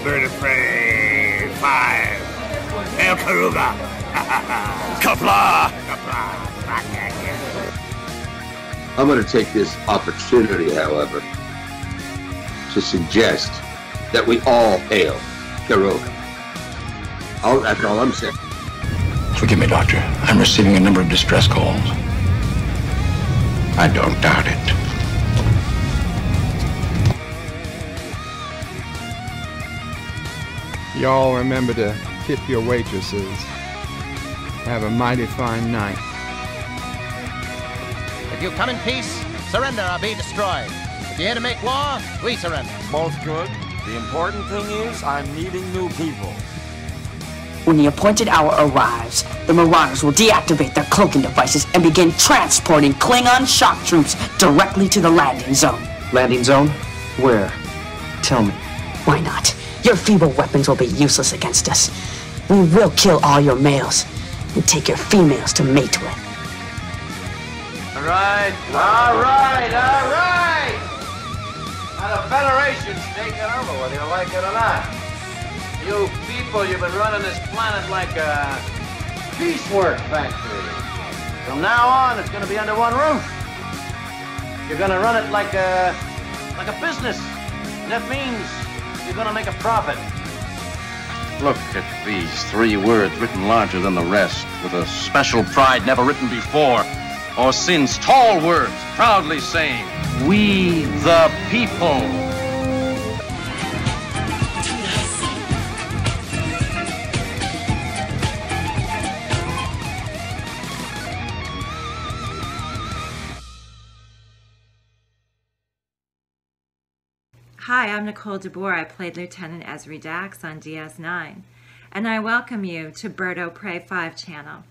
Bird of Prey 5. El Karuga. Kapla. Kapla. I'm going to take this opportunity, however, to suggest that we all hail Karuga. That's all I'm saying. Forgive me, Doctor. I'm receiving a number of distress calls. I don't doubt it. Y'all remember to tip your waitresses. Have a mighty fine night. If you come in peace, surrender or be destroyed. If you're here to make war, we surrender. Both good. The important thing is I'm meeting new people. When the appointed hour arrives, the Marauders will deactivate their cloaking devices and begin transporting Klingon shock troops directly to the landing zone. Landing zone? Where? Tell me. Why not? Your feeble weapons will be useless against us. We will kill all your males and take your females to mate with. All right. Now the Federation's taking over, whether you like it or not. You people, you've been running this planet like a piecework factory. From now on, it's going to be under one roof. You're going to run it like a business. And that means you're going to make a profit. Look at these 3 words written larger than the rest, with a special pride never written before or since. Tall words, proudly saying, "We the people." Hi, I'm Nicole DeBoer. I played Lieutenant Ezri Dax on DS9, and I welcome you to Bird of Prey 5 channel.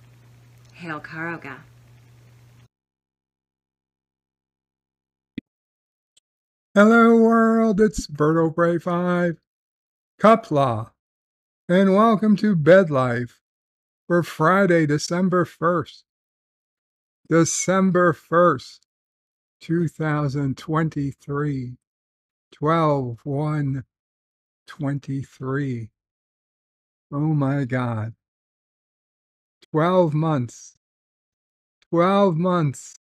Hail Karoga. Hello world, it's Bird of Prey 5, Cuplaw, and welcome to Bed Life for Friday, December 1st. December 1st, 2023. 12/1/23. Oh my God. 12 months. 12 months.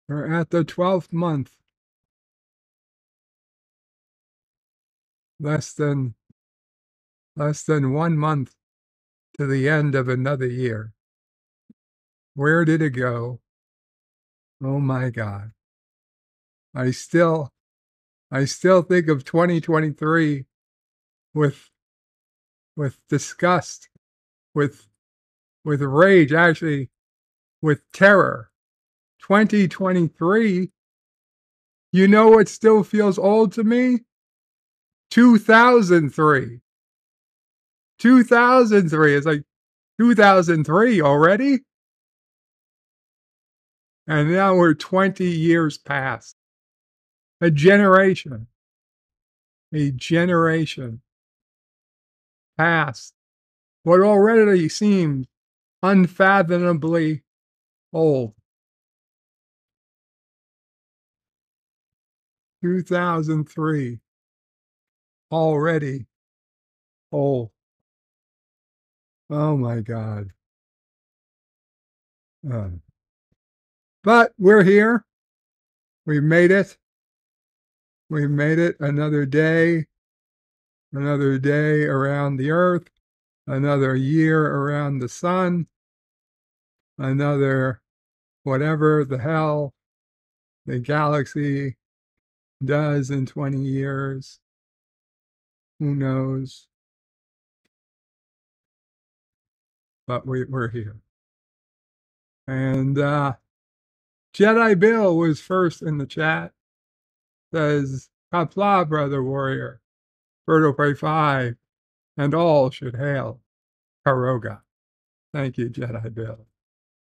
We're at the 12th month. Less than 1 month to the end of another year. Where did it go? Oh my God. I still think of 2023 with disgust, with rage, actually with terror. 2023, you know what still feels old to me? 2003. 2003 is like 2003 already? And now we're 20 years past. A generation past what already seems unfathomably old. 2003, already old. Oh my God. But we're here. We made it. We made it another day around the earth, another year around the sun, another whatever the hell the galaxy does in 20 years. Who knows? But we're here. And Jedi Bill was first in the chat. Says, Kapla, brother warrior, Bird of Prey 5, and all should hail Karoga. Thank you, Jedi Bill.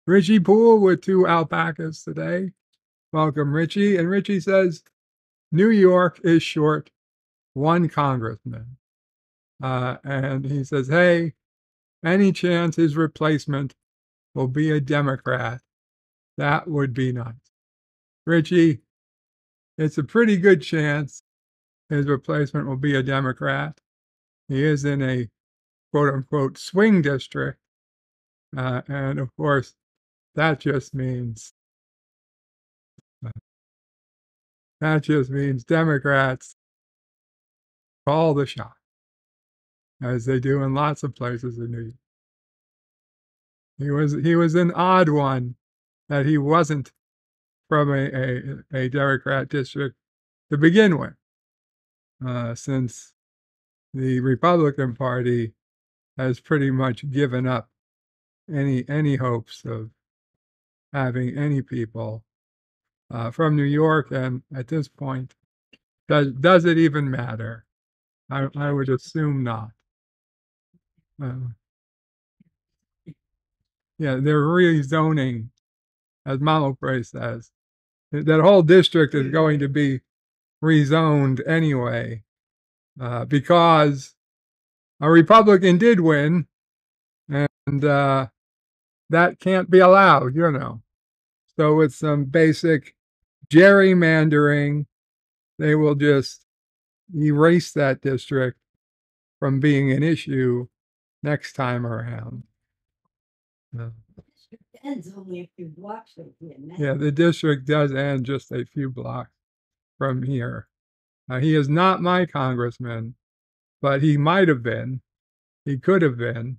Richie Poole with 2 alpacas today. Welcome, Richie. And Richie says, New York is short 1 congressman. And he says, hey, any chance his replacement will be a Democrat? That would be nice. Richie, it's a pretty good chance his replacement will be a Democrat. He is in a quote unquote swing district. And of course, that just means Democrats call the shot, as they do in lots of places in New York. He was an odd one that he wasn't from a Democrat district to begin with, since the Republican Party has pretty much given up any hopes of having any people from New York, and at this point, does it even matter? I would assume not. Yeah, they're rezoning, as Malopre says. That whole district is going to be rezoned anyway, because a Republican did win, and that can't be allowed, you know. So with some basic gerrymandering, they will just erase that district from being an issue next time around. Ends only a few blocks from here now. Yeah, the district does end just a few blocks from here. He is not my congressman, but he might have been. He could have been,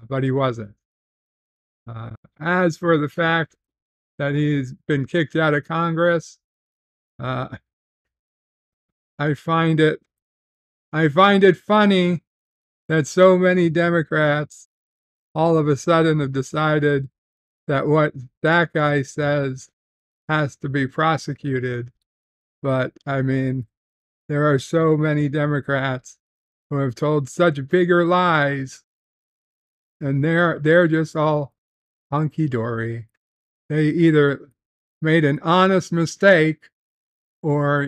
but he wasn't. As for the fact that he's been kicked out of Congress, I find it funny that so many Democrats all of a sudden have decided that what that guy says has to be prosecuted. But I mean, there are so many Democrats who have told such bigger lies, and they're just all hunky dory. They either made an honest mistake, or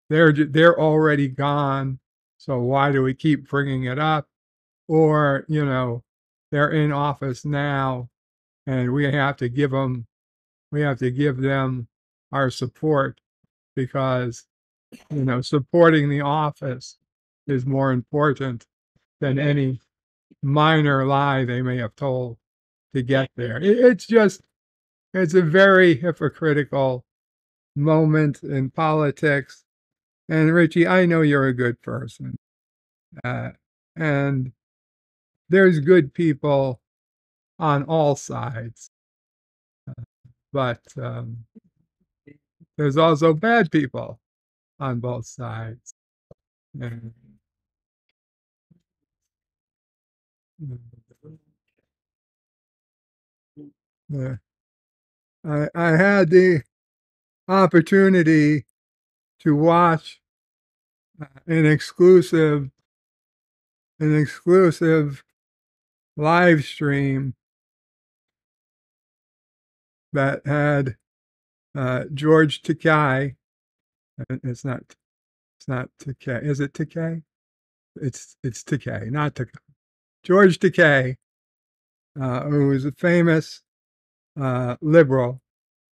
they're already gone. So why do we keep bringing it up? Or they're in office now, and we have to give them our support, because supporting the office is more important than any minor lie they may have told to get there. It's a very hypocritical moment in politics. And Richie, I know you're a good person, and there's good people on all sides, but there's also bad people on both sides. And, I had the opportunity to watch an exclusive live stream that had George Takei. It's not Takei. Is it Takei? It's Takei, not Takei. George Takei, who is a famous liberal,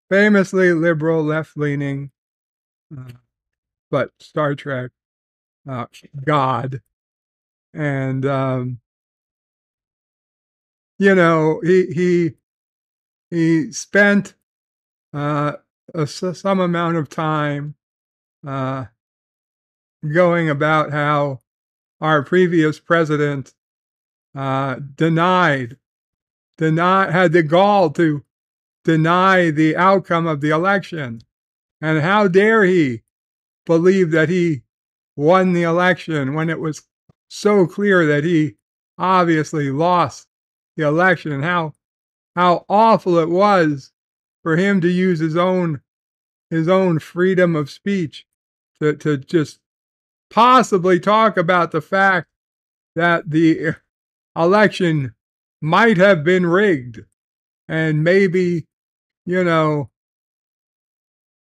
famously liberal, left-leaning, but Star Trek god. And he spent some amount of time going about how our previous president had the gall to deny the outcome of the election, and how dare he believe that he won the election when it was so clear that he obviously lost the election, and how awful it was for him to use his own freedom of speech to just possibly talk about the fact that the election might have been rigged, and maybe the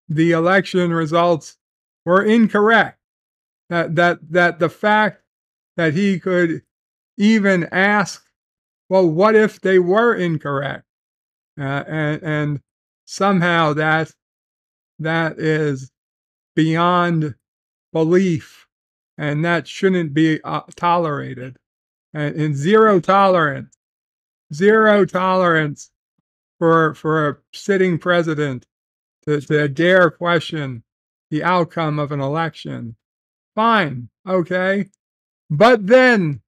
election results were incorrect. That the fact that he could even ask, well, what if they were incorrect? And somehow that is beyond belief and that shouldn't be tolerated. And zero tolerance for a sitting president to dare question the outcome of an election. Fine, okay. But then,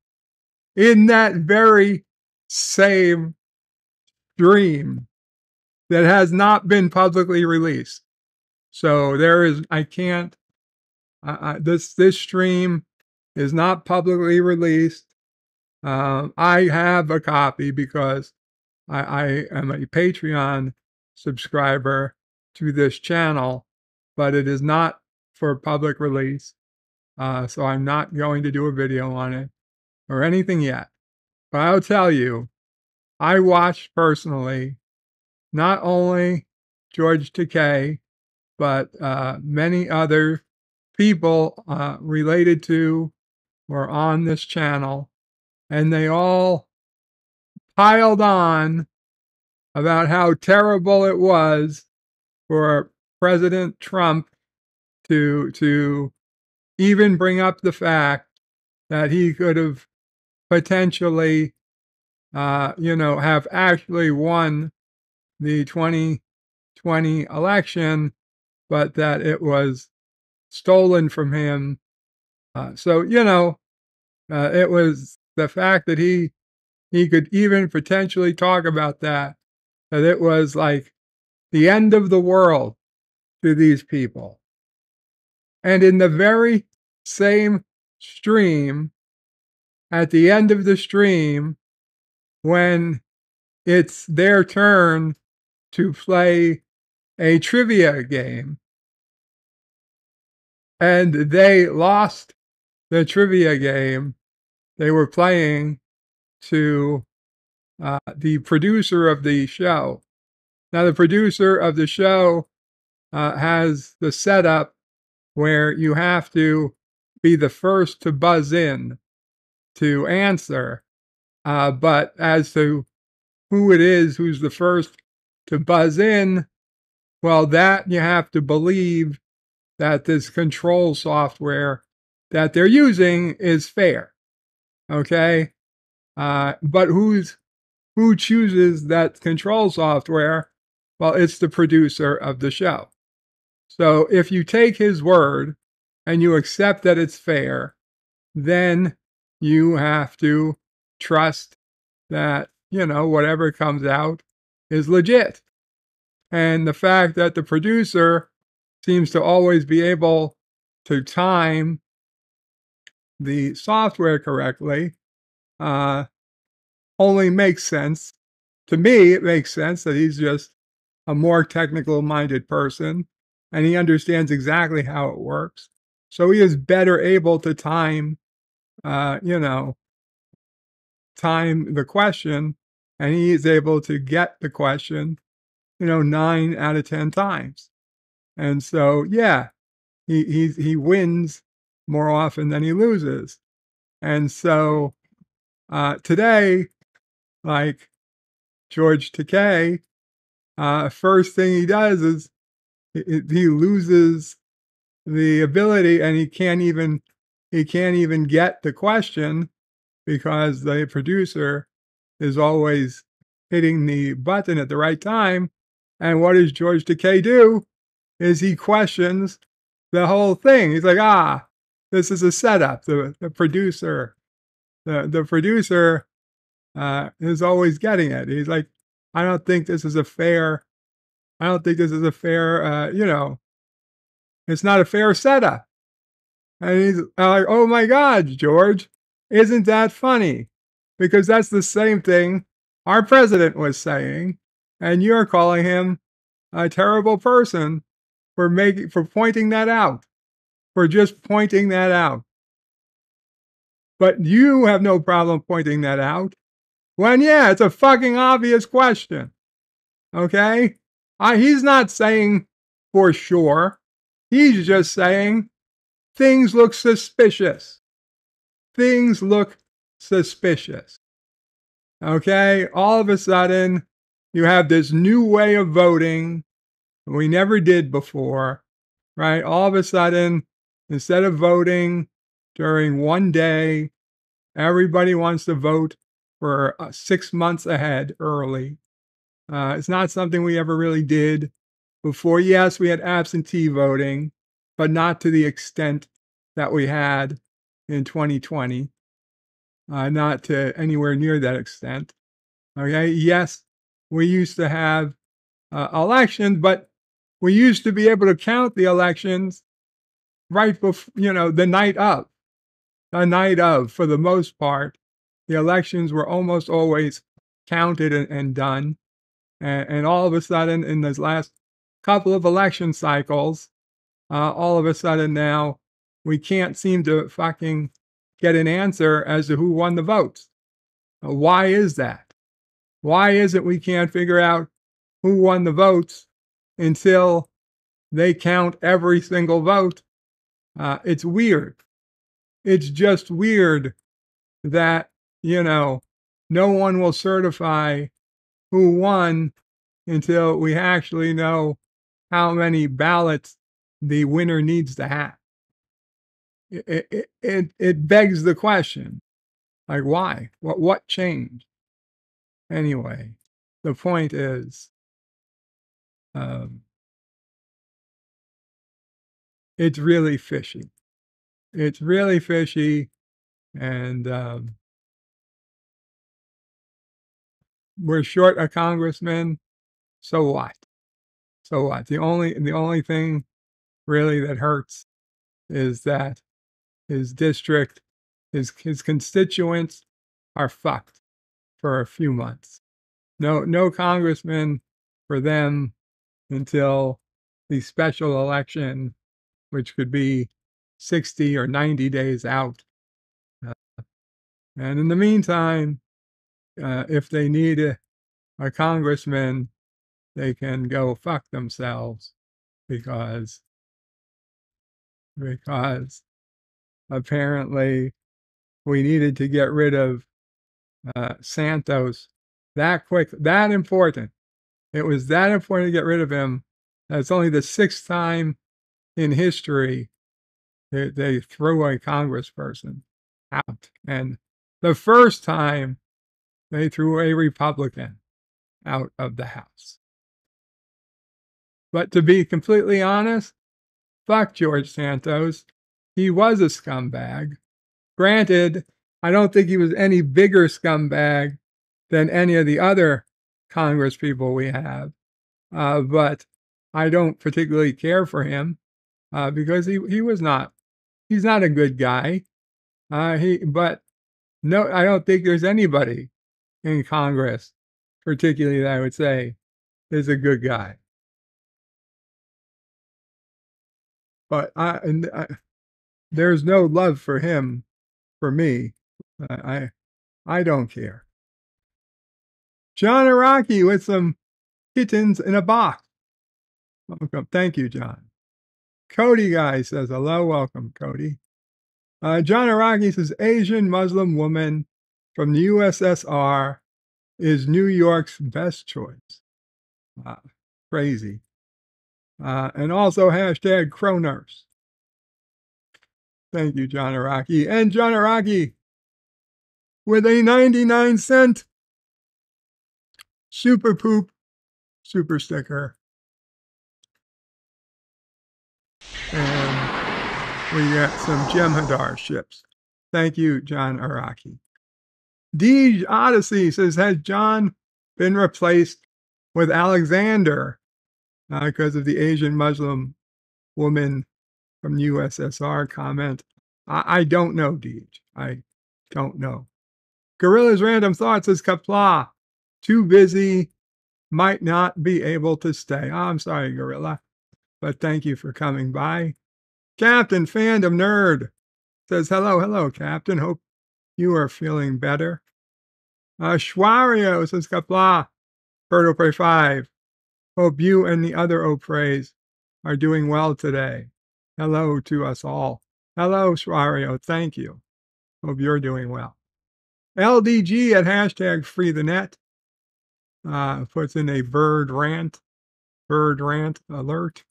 in that very same stream that has not been publicly released, so there is, I can't, this stream is not publicly released. I have a copy because I am a Patreon subscriber to this channel, but it is not for public release. So I'm not going to do a video on it or anything yet. But I'll tell you, I watched personally not only George Takei, but many other people related to or on this channel, and they all piled on about how terrible it was for President Trump to even bring up the fact that he could have potentially, have actually won the 2020 election, but that it was stolen from him. It was the fact that he could even potentially talk about that it was like the end of the world to these people. And in the very same stream, at the end of the stream, when it's their turn to play a trivia game, and they lost the trivia game they were playing to the producer of the show. Now, the producer of the show has the setup where you have to be the first to buzz in to answer. But as to who it is who's the first to buzz in, well, that you have to believe that this control software that they're using is fair. Okay? But who chooses that control software? Well, it's the producer of the show. So if you take his word and you accept that it's fair, then you have to trust that, whatever comes out is legit. And the fact that the producer seems to always be able to time the software correctly only makes sense. To me, it makes sense that he's just a more technical-minded person, and he understands exactly how it works. So he is better able to time the question, and he is able to get the question, 9 out of 10 times. And so, yeah, he wins more often than he loses. And so today, like George Takei, first thing he does is he loses the ability, and he can't even get the question because the producer is always hitting the button at the right time. And what does George Takei do? Is he questions the whole thing. He's like, this is a setup. The producer is always getting it. He's like, I don't think this is a fair, it's not a fair setup. And he's like, oh my God, George, isn't that funny? Because that's the same thing our president was saying, and you're calling him a terrible person for pointing that out, for just pointing that out. But you have no problem pointing that out when, yeah, it's a fucking obvious question. Okay? He's not saying for sure. He's just saying things look suspicious. Things look suspicious. Okay? All of a sudden, you have this new way of voting we never did before, right? All of a sudden, instead of voting during one day. Everybody wants to vote for 6 months ahead early. It's not something we ever really did before. Yes, we had absentee voting, but not to the extent that we had in 2020. Not to anywhere near that extent. Okay, yes, we used to have elections, but we used to be able to count the elections right before, the night of. The night of, for the most part, the elections were almost always counted and done. And all of a sudden, in those last couple of election cycles, all of a sudden now, we can't seem to fucking get an answer as to who won the votes. Why is that? Why is it we can't figure out who won the votes until they count every single vote? It's weird. It's just weird that, no one will certify who won until we actually know how many ballots the winner needs to have. It begs the question, like, why? What changed? Anyway, the point is, it's really fishy. It's really fishy, and we're short a congressman. So what? So what? The only thing really that hurts is that his district, his constituents are fucked for a few months. No congressman for them until the special election, which could be 60 or 90 days out. And in the meantime, if they need a congressman, they can go fuck themselves because apparently we needed to get rid of Santos that quick, that important. It was that important to get rid of him. That's only the 6th time in history that they threw a congressperson out. And the first time they threw a Republican out of the House. But to be completely honest, fuck George Santos. He was a scumbag. Granted, I don't think he was any bigger scumbag than any of the other Congress people we have. But I don't particularly care for him because he's not a good guy. But no, I don't think there's anybody in Congress, particularly that I would say is a good guy. But there's no love for him for me. I don't care. John Araki with some kittens in a box. Welcome. Thank you, John. Cody guy says hello. Welcome, Cody. John Araki says Asian Muslim woman from the USSR is New York's best choice. Crazy. And also hashtag Cronurse. Thank you, John Araki. And John Araki with a 99-cent super poop super sticker. And we got some Jem'Hadar ships. Thank you, John Araki. Deej Odyssey says, has John been replaced with Alexander because of the Asian Muslim woman from USSR comment? I don't know, Deej. I don't know. Gorilla's Random Thoughts says, Kapla, too busy, might not be able to stay. Oh, I'm sorry, Gorilla, but thank you for coming by. Captain Fandom Nerd says, hello, Captain. Hope you are feeling better. Schwario says, Kapla, Bird Opry 5. Hope you and the other Oprays are doing well today. Hello to us all. Hello, Schwario. Thank you. Hope you're doing well. LDG at hashtag FreeTheNet puts in a bird rant alert.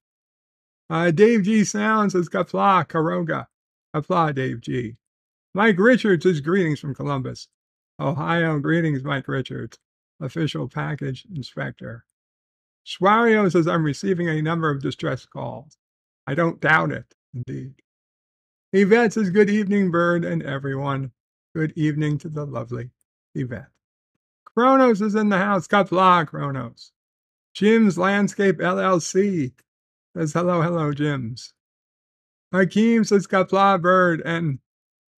Dave G Sound says, Kapla, Karoga. Applaud Dave G. Mike Richards says greetings from Columbus, Ohio. Greetings, Mike Richards, official package inspector. Schwario says, I'm receiving a number of distress calls. I don't doubt it, indeed. Yvette says, good evening, Bird and everyone. Good evening to the lovely Yvette. Kronos is in the house. Kapla, Kronos. Jim's Landscape LLC says, hello, hello, Jim's. Hakeem says, Kapla, Bird, and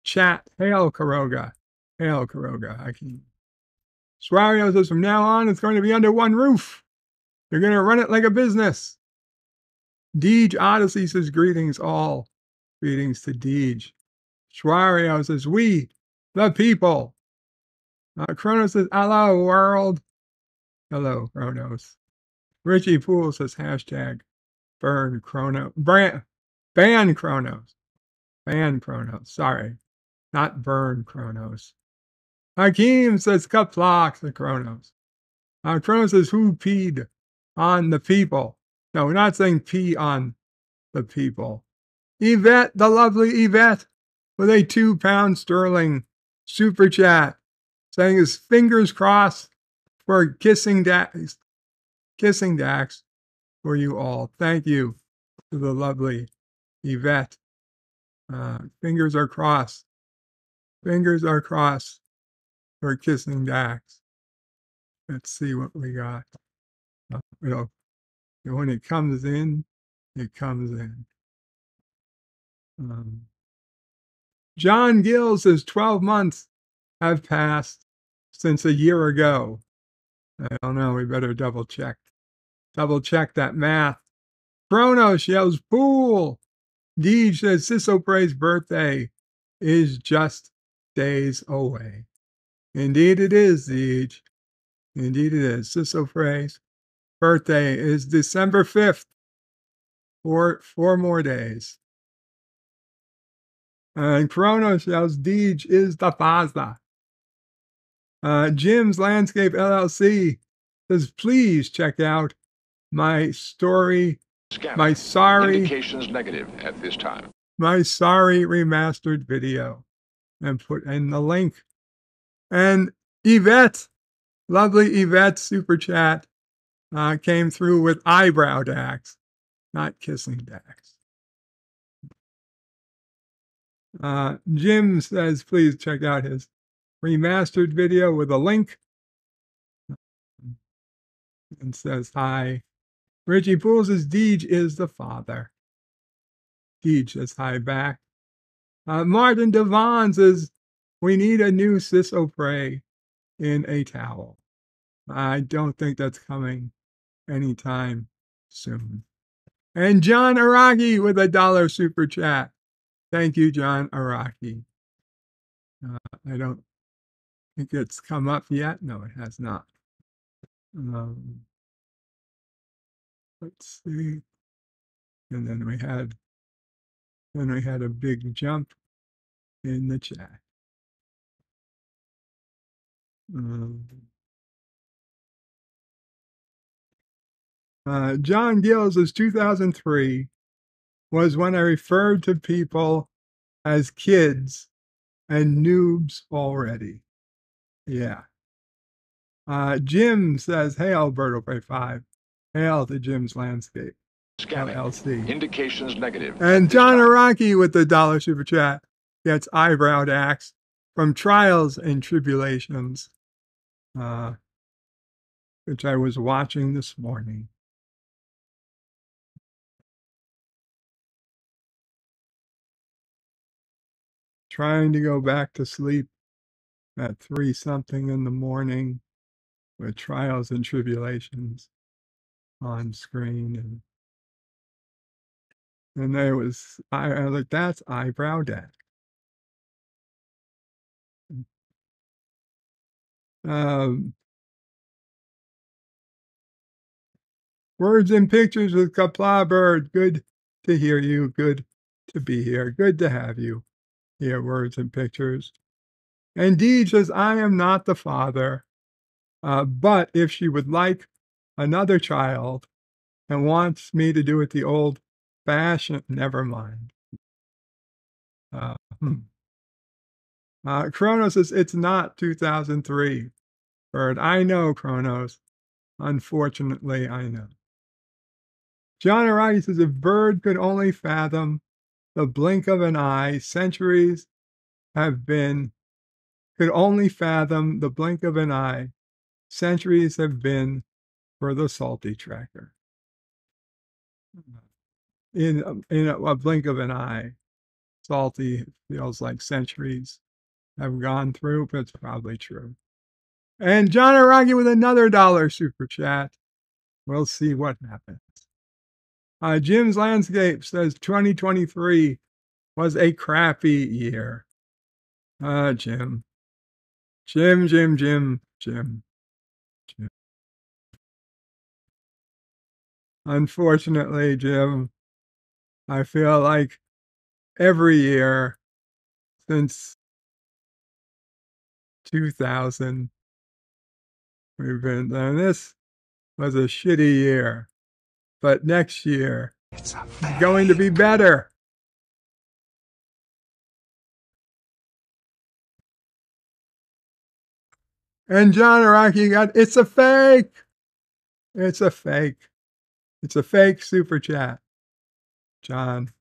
chat. Hail, Karoga. Hail, Karoga, Hakeem. Schwario says, from now on, it's going to be under one roof. You're going to run it like a business. Deej Odyssey says, greetings all. Greetings to Deej. Schwario says, we, the people. Kronos says, hello, world. Hello, Kronos. Richie Poole says, hashtag burn Kronos. Ban Kronos. Ban Kronos. Sorry, not burn Kronos. Hakeem says, Kaplock to Kronos. Kronos says, who peed on the people? No, we're not saying pee on the people. Yvette, the lovely Yvette, with a £2 sterling super chat, saying his fingers crossed for kissing Dax for you all. Thank you to the lovely Yvette. Fingers are crossed. Fingers are crossed for kissing Dax. Let's see what we got. When it comes in, it comes in. John Gill says 12 months have passed since a year ago. I don't know. We better double check that math. Kronos yells pool. Deej says Sisopre's birthday is just days away. Indeed it is, Deej. Indeed it is. Sisopre's birthday is December 5th. Four more days. And Kronos yells, Deej is the father. Jim's Landscape LLC says, please check out my story. My sorry. Indications negative at this time. My sorry remastered video. And put in the link. And Yvette, lovely Yvette super chat, came through with eyebrow Dax, not kissing Dax. Jim says, please check out his remastered video with a link. And says, hi. Richie Poole says, Deej is the father. Deej says, hi back. Martin Devon says, we need a new Sisopre in a towel. I don't think that's coming anytime soon. And John Araki with a $1 super chat. Thank you, John Araki. I don't think it's come up yet. No, it has not. Let's see. And then we had a big jump in the chat. John Gill says 2003 was when I referred to people as kids and noobs already. Yeah. Jim says, hey, Alberto Pay 5. Hail to Jim's Landscape LLC. Indications negative. And John Araki with the $1 super chat gets eyebrow Dax from Trials and Tribulations, which I was watching this morning. Trying to go back to sleep at 3-something in the morning with Trials and Tribulations on screen. And there was, I was like, that's eyebrow Dax. Words and Pictures with Kapla Bird. Good to hear you. Good to be here. Good to have you here, Words and Pictures. And Deej says, I am not the father, but if she would like another child and wants me to do it the old-fashioned, never mind. Uh, hmm. Kronos says it's not 2003. Bird, I know, Kronos. Unfortunately, I know. John Araki says if Bird could only fathom the blink of an eye, centuries could only fathom the blink of an eye, centuries have been for the salty tracker. In a blink of an eye, salty feels like centuries have gone through, but it's probably true. And John Araki with another $1 super chat. We'll see what happens. Jim's Landscape says 2023 was a crappy year. Jim. Unfortunately, Jim, I feel like every year since 2000, and this was a shitty year. But next year, it's going to be better. And John Araki got, it's a fake. It's a fake. It's a fake super chat. John.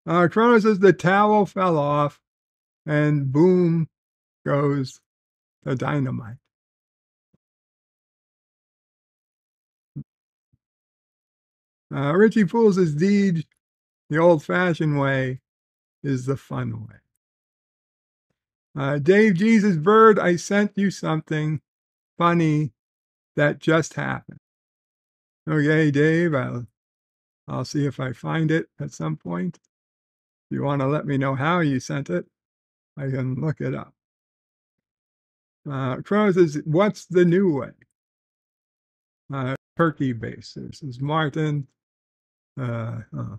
Kronos says the towel fell off and boom goes the dynamite. Richie Pools says Deej, the old-fashioned way is the fun way. Dave Jesus Bird, I sent you something funny that just happened. Okay, Dave, I'll see if I find it at some point. If you want to let me know how you sent it, I can look it up. Crow says, what's the new way? Turkey base. This is Martin. Chrono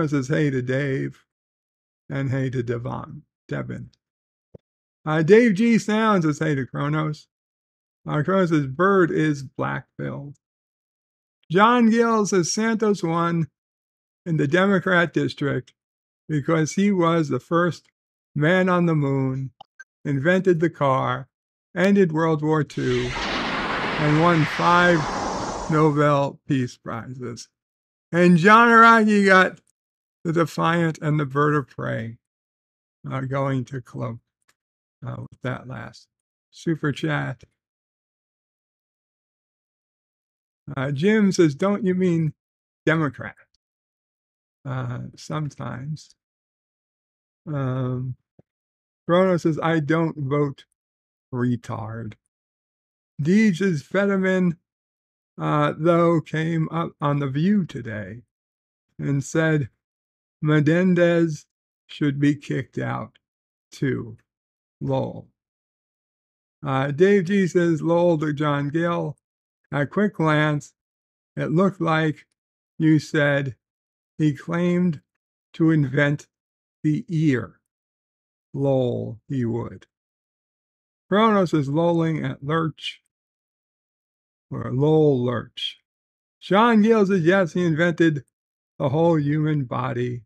says, hey to Dave, and hey to Devin. Dave G. Sounds says, hey to Kronos. Kronos says, Bird is black-billed. John Gill says, Santos won in the Democrat district because he was the first man on the moon, invented the car, ended World War II, and won 5 Nobel Peace Prizes. And John Araki got the Defiant and the Bird of Prey going to Cloak with that last super chat. Jim says, don't you mean Democrat? Sometimes. Bruno says, I don't vote retard. Deej says, Fetterman, though, came up on The View today and said Menendez should be kicked out too. Lol. Dave G says, lol to John Gill. At quick glance, it looked like you said he claimed to invent the ear. Lol, he would. Kronos is lolling at Lurch, or lol Lurch. Sean Gill says, yes, he invented the whole human body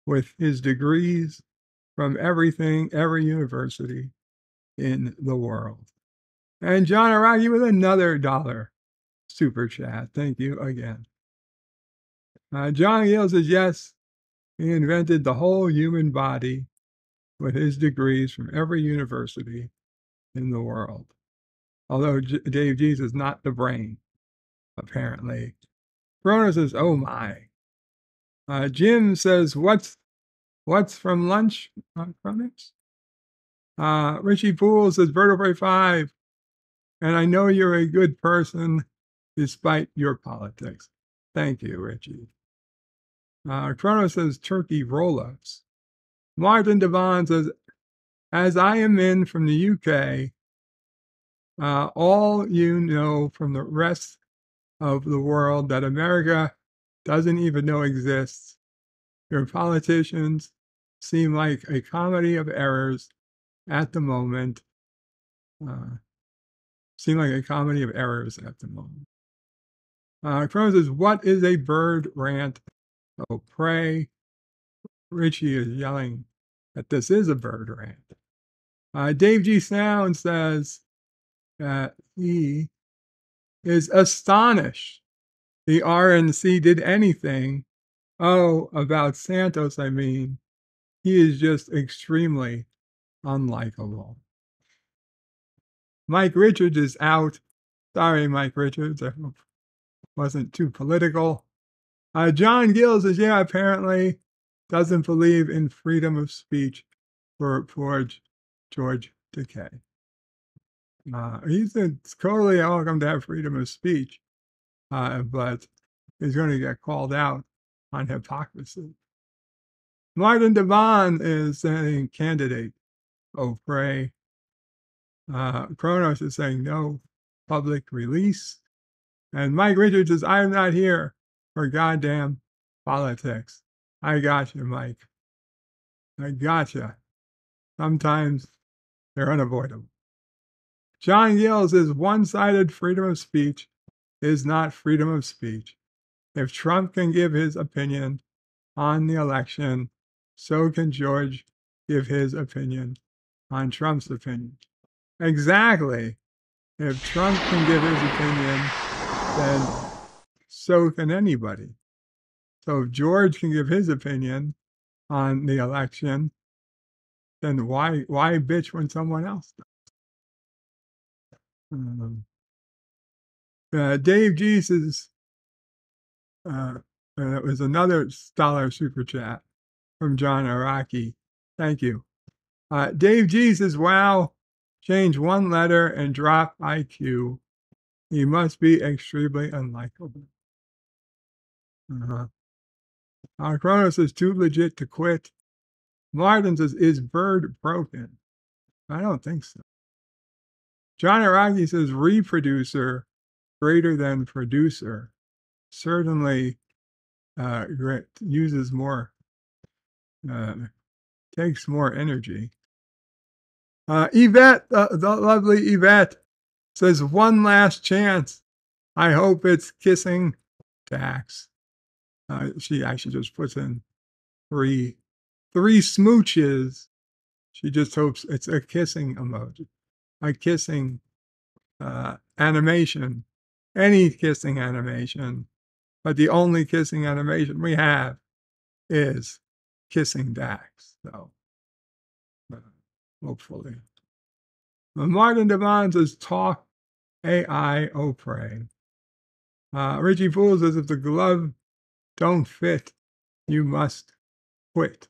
with his degrees from every university in the world. And John Araki with another $1 super chat. Thank you again. John Gill says, yes, he invented the whole human body with his degrees from every university in the world. Although Dave G's is not the brain, apparently. Corona says, oh my. Jim says, what's from lunch from it? Richie Poole says, Vertebrae 5. And I know you're a good person despite your politics. Thank you, Richie. Chrono says, turkey roll-ups. Martin Devon says, as I am in from the UK, all you know from the rest of the world that America doesn't even know exists. Your politicians seem like a comedy of errors at the moment. Chrono says, what is a bird rant? Oh, pray. Richie is yelling that this is a bird rant. Dave G. Sound says that he is astonished the RNC did anything. Oh, about Santos, I mean. He is just extremely unlikable. Mike Richards is out. Sorry, Mike Richards. I hope it wasn't too political. John Gill says, yeah, apparently doesn't believe in freedom of speech for George Takei. He's totally welcome to have freedom of speech, but he's going to get called out on hypocrisy. Martin Devon is saying candidate. Oh, pray. Kronos is saying no public release. And Mike Richards says, I'm not here for goddamn politics. I got you, Mike. I got you. Sometimes they're unavoidable. John Gill says one-sided freedom of speech is not freedom of speech. If Trump can give his opinion on the election, so can George give his opinion on Trump's opinion. Exactly. If Trump can give his opinion, then so can anybody. So if George can give his opinion on the election, then why bitch when someone else does? Dave G says, it was another $1 super chat from John Araki. Thank you. Dave G says, wow, change one letter and drop IQ. He must be extremely unlikable. Kronos says, too legit to quit. Martin says, is bird broken? I don't think so. John Araki says, reproducer greater than producer. Certainly uses more, takes more energy. Yvette, the lovely Yvette, says, one last chance. I hope it's kissing Dax. She actually just puts in three smooches. She just hopes it's a kissing emoji, a kissing animation, any kissing animation. But the only kissing animation we have is kissing Dax. So hopefully. Martin Devon says, talk AI, oh pray. Richie Fool says, if the glove don't fit, you must quit.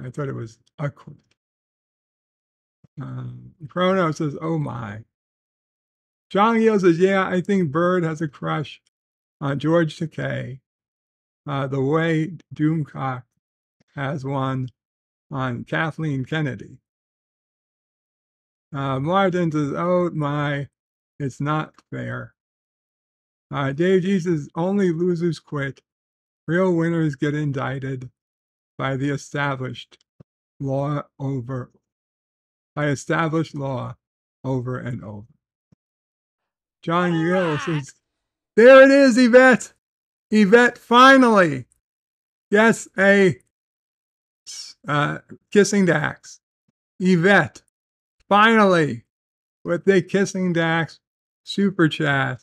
I thought it was a quit. Chrono says, oh my. John Gill says, yeah, I think Bird has a crush on George Takei, the way Doomcock has one on Kathleen Kennedy. Martin says, oh my, it's not fair. Dave G says, only losers quit. Real winners get indicted by the established law over and over. John Gill says, there it is, Yvette. Yvette finally gets a kissing Dax. Yvette finally with the kissing Dax super chat.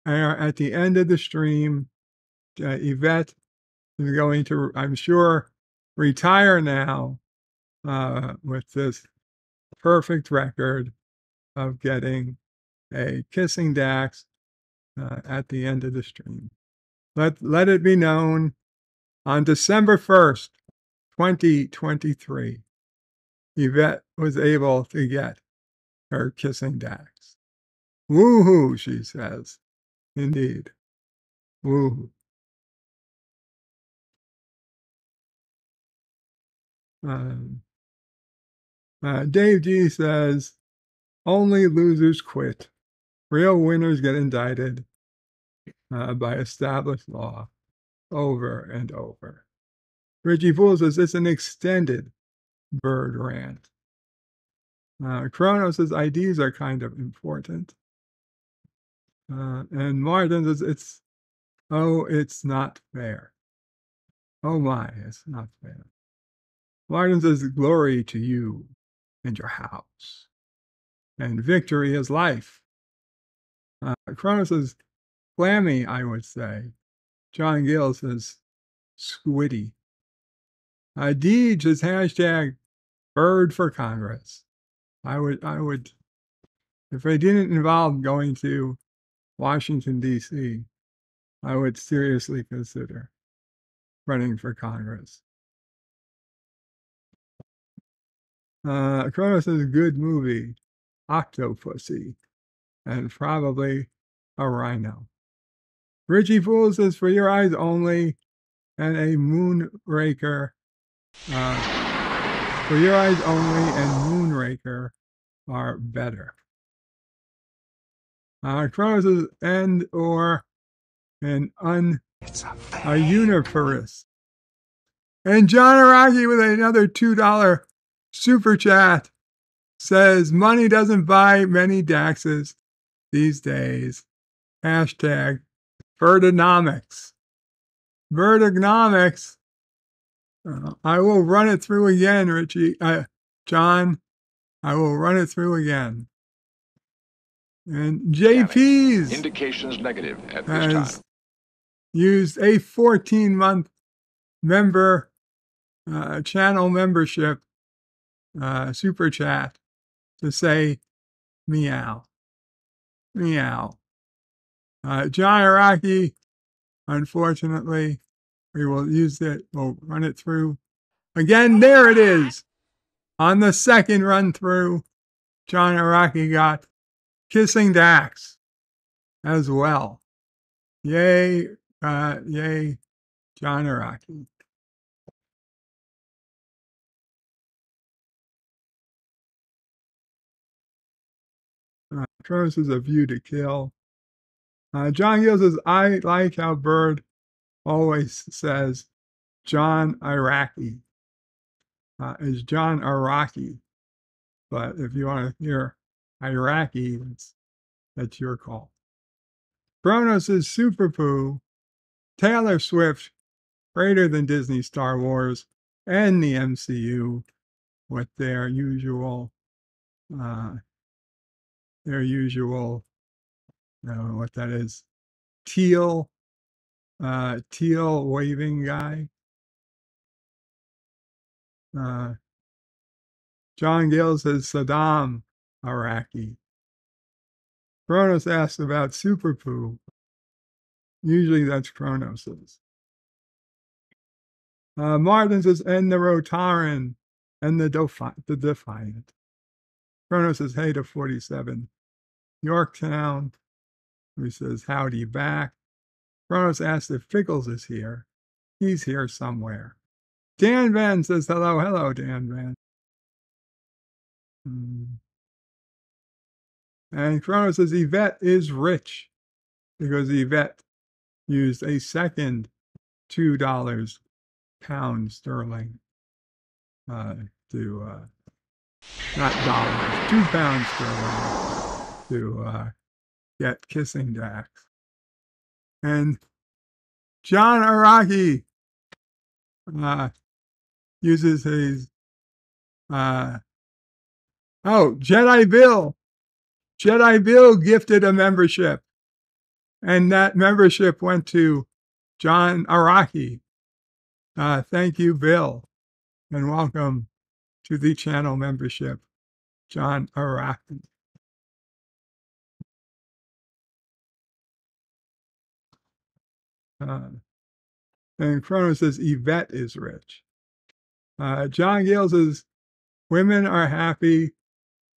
At the end of the stream, Yvette is going to, I'm sure, retire now with this perfect record of getting a kissing Dax at the end of the stream. Let it be known, on December 1st, 2023, Yvette was able to get her kissing Dax. Woohoo, she says. Indeed. Woohoo. Dave G says, only losers quit. Real winners get indicted by established law over and over. Richie Fool says, it's an extended Bird rant. Chrono says, IDs are kind of important. And Martin says, it's not fair. Oh my, it's not fair. Martin says, glory to you and your house. And victory is life. Kronos says, clammy, I would say. John Gill says, squiddy. Deej is hashtag bird for Congress. I would, if they didn't involve going to Washington, D.C., I would seriously consider running for Congress. Kronos is a good movie, Octopussy, and probably a rhino. Richie Fool says, for your eyes only, and a Moonraker. For your eyes only and Moonraker are better. Kronos is and or an a universe. And John Araki with another $2 super chat says, money doesn't buy many Daxes these days. Hashtag Verdonomics. Verdonomics. I will run it through again, Richie. John, I will run it through again. And JP's indications negative at this time. Used a 14-month member channel membership super chat to say meow. Meow. John Araki, unfortunately, we will use it. We'll run it through. Again, there it is. On the second run through, John Araki got Kissing Dax as well. Yay, yay, John Araki. Kronos is A View to Kill. John Gill says, I like how Bird always says John Iraqi. Is John Iraqi. But if you want to hear Iraqi, that's your call. Kronos is Super Poo. Taylor Swift, greater than Disney Star Wars and the MCU with their usual, what that is, teal waving guy. John Gill says Saddam Iraqi. Kronos asked about Super Poo. Usually that's Kronos's. Martin says, and the Rotaran and the Defiant. Kronos says, hey to 47. Yorktown. He says, howdy back. Kronos asks if Pickles is here. He's here somewhere. Dan Van says, hello, hello, Dan Van. And Kronos says, Yvette is rich because Yvette used a second $2 pound sterling to, not dollars, £2 sterling to get Kissing Dax. And John Araki uses his, Jedi Bill. Jedi Bill gifted a membership. And that membership went to John Araki. Thank you, Bill. And welcome to the channel membership, John Araki. And Kronos says, Yvette is rich. John Gill says, women are happy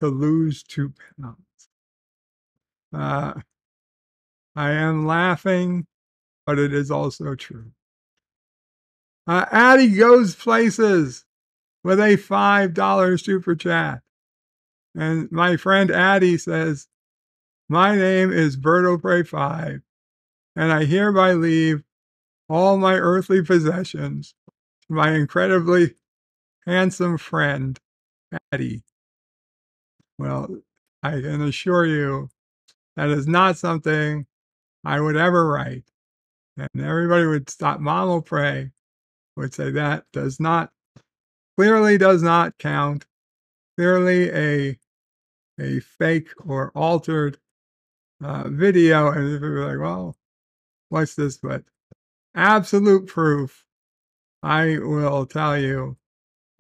to lose 2 pounds. I am laughing, but it is also true. Addie Goes Places with a $5 super chat. And my friend Addie says, my name is Berto Prey 5, and I hereby leave all my earthly possessions to my incredibly handsome friend, Addie. Well, I can assure you That is not something I would ever write. And everybody would stop. Mom will pray would say that clearly does not count. Clearly a fake or altered video. And people were like, well, what's this? But absolute proof. I will tell you,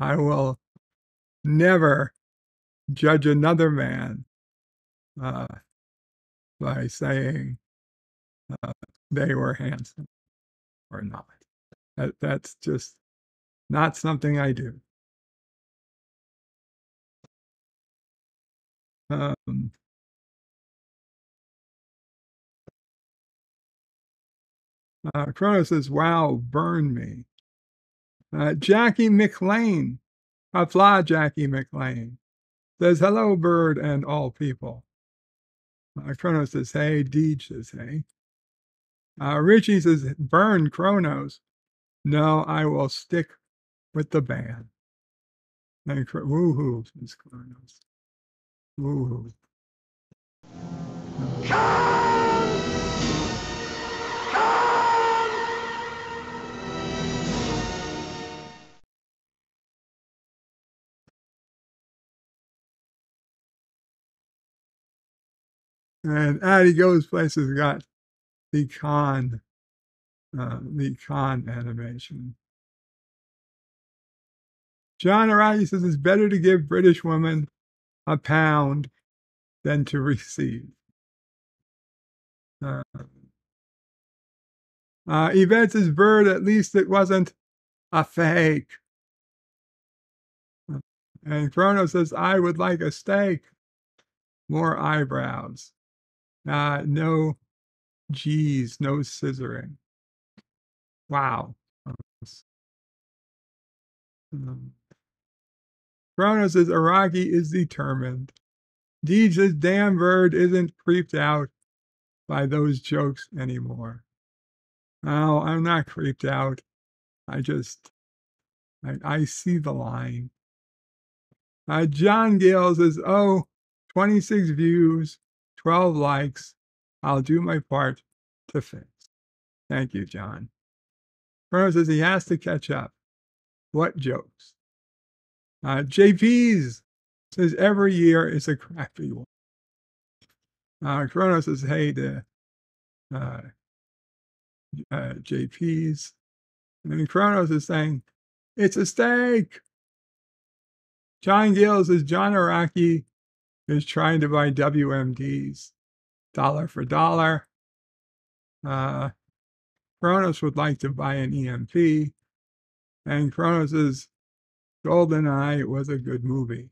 I will never judge another man by saying they were handsome or not. That's just not something I do. Chrono says, wow, burn me. Jackie McLean, Fla Jackie McLean, says, hello, bird and all people. Chrono says, hey. Deej says, hey. Richie says, burn Chronos. No, I will stick with the band. And woohoo, says Chronos. Woohoo. And Addy Goes Places got the con animation. John Araki says it's better to give British women a pound than to receive. Yvette says, bird, at least it wasn't a fake. And Chrono says, I would like a steak. More eyebrows. No G's, no scissoring. Wow. Chrono says, Araki is determined. Deej says, damn bird isn't creeped out by those jokes anymore. No, I'm not creeped out. I see the line. John Gale says, 26 views, 12 likes. I'll do my part to fix. Thank you, John. Chrono says he has to catch up. What jokes? JP's says every year is a crappy one. Chrono says, hey to JP's. And Chronos is saying, it's a steak. John Gill says, John Araki is trying to buy WMDs dollar for dollar. Chronos would like to buy an EMP. And Chronos says, GoldenEye was a good movie.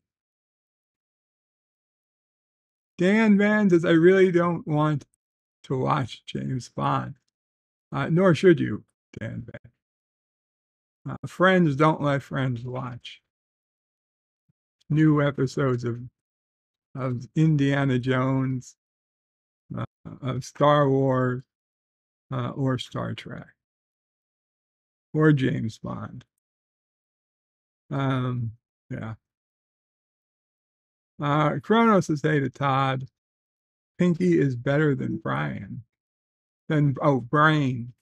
Dan Van says, I really don't want to watch James Bond. Nor should you, Dan Van. Friends don't let friends watch new episodes of Indiana Jones, of Star Wars, or Star Trek, or James Bond. Yeah. Chronos says, hey to Todd, Pinky is better than Brian. Brain.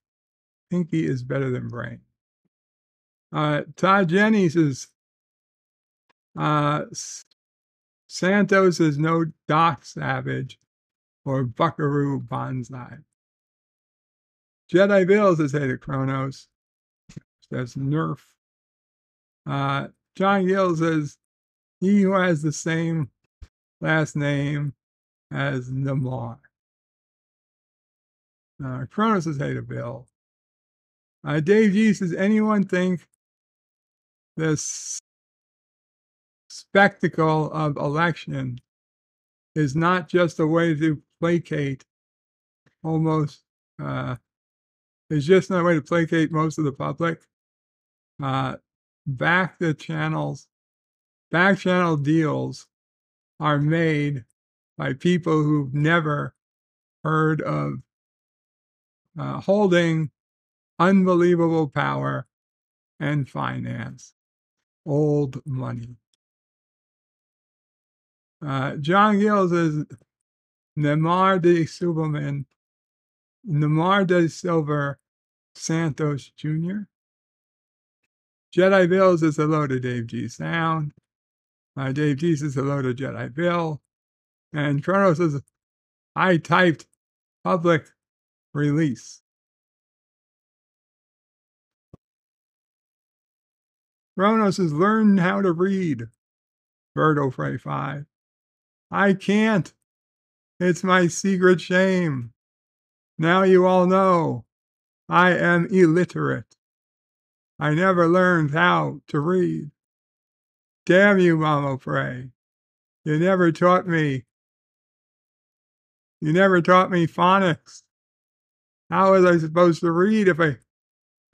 Pinky is better than Brain. Todd Jenny says, Santos is no Doc Savage or Buckaroo Banzai. Jedi Bill says, hey to Chronos. Says Nerf. John Gill says, he who has the same last name as Namor. Chronos says, hey to Bill. Dave G says, anyone think this spectacle of election is not just a way to placate it's just not a way to placate most of the public? Back channel deals are made by people who've never heard of holding unbelievable power and finance. Old money. John Gill says, Neymar de Silver Santos Jr. Jedi Bill says hello to Dave G Sound. Dave G says hello to Jedi Bill. And Chrono says, I typed public release. Chrono says, learn how to read. Birdo Frey 5. I can't. It's my secret shame. Now you all know I am illiterate. I never learned how to read. Damn you, Mama Frey. You never taught me phonics. How was I supposed to read if I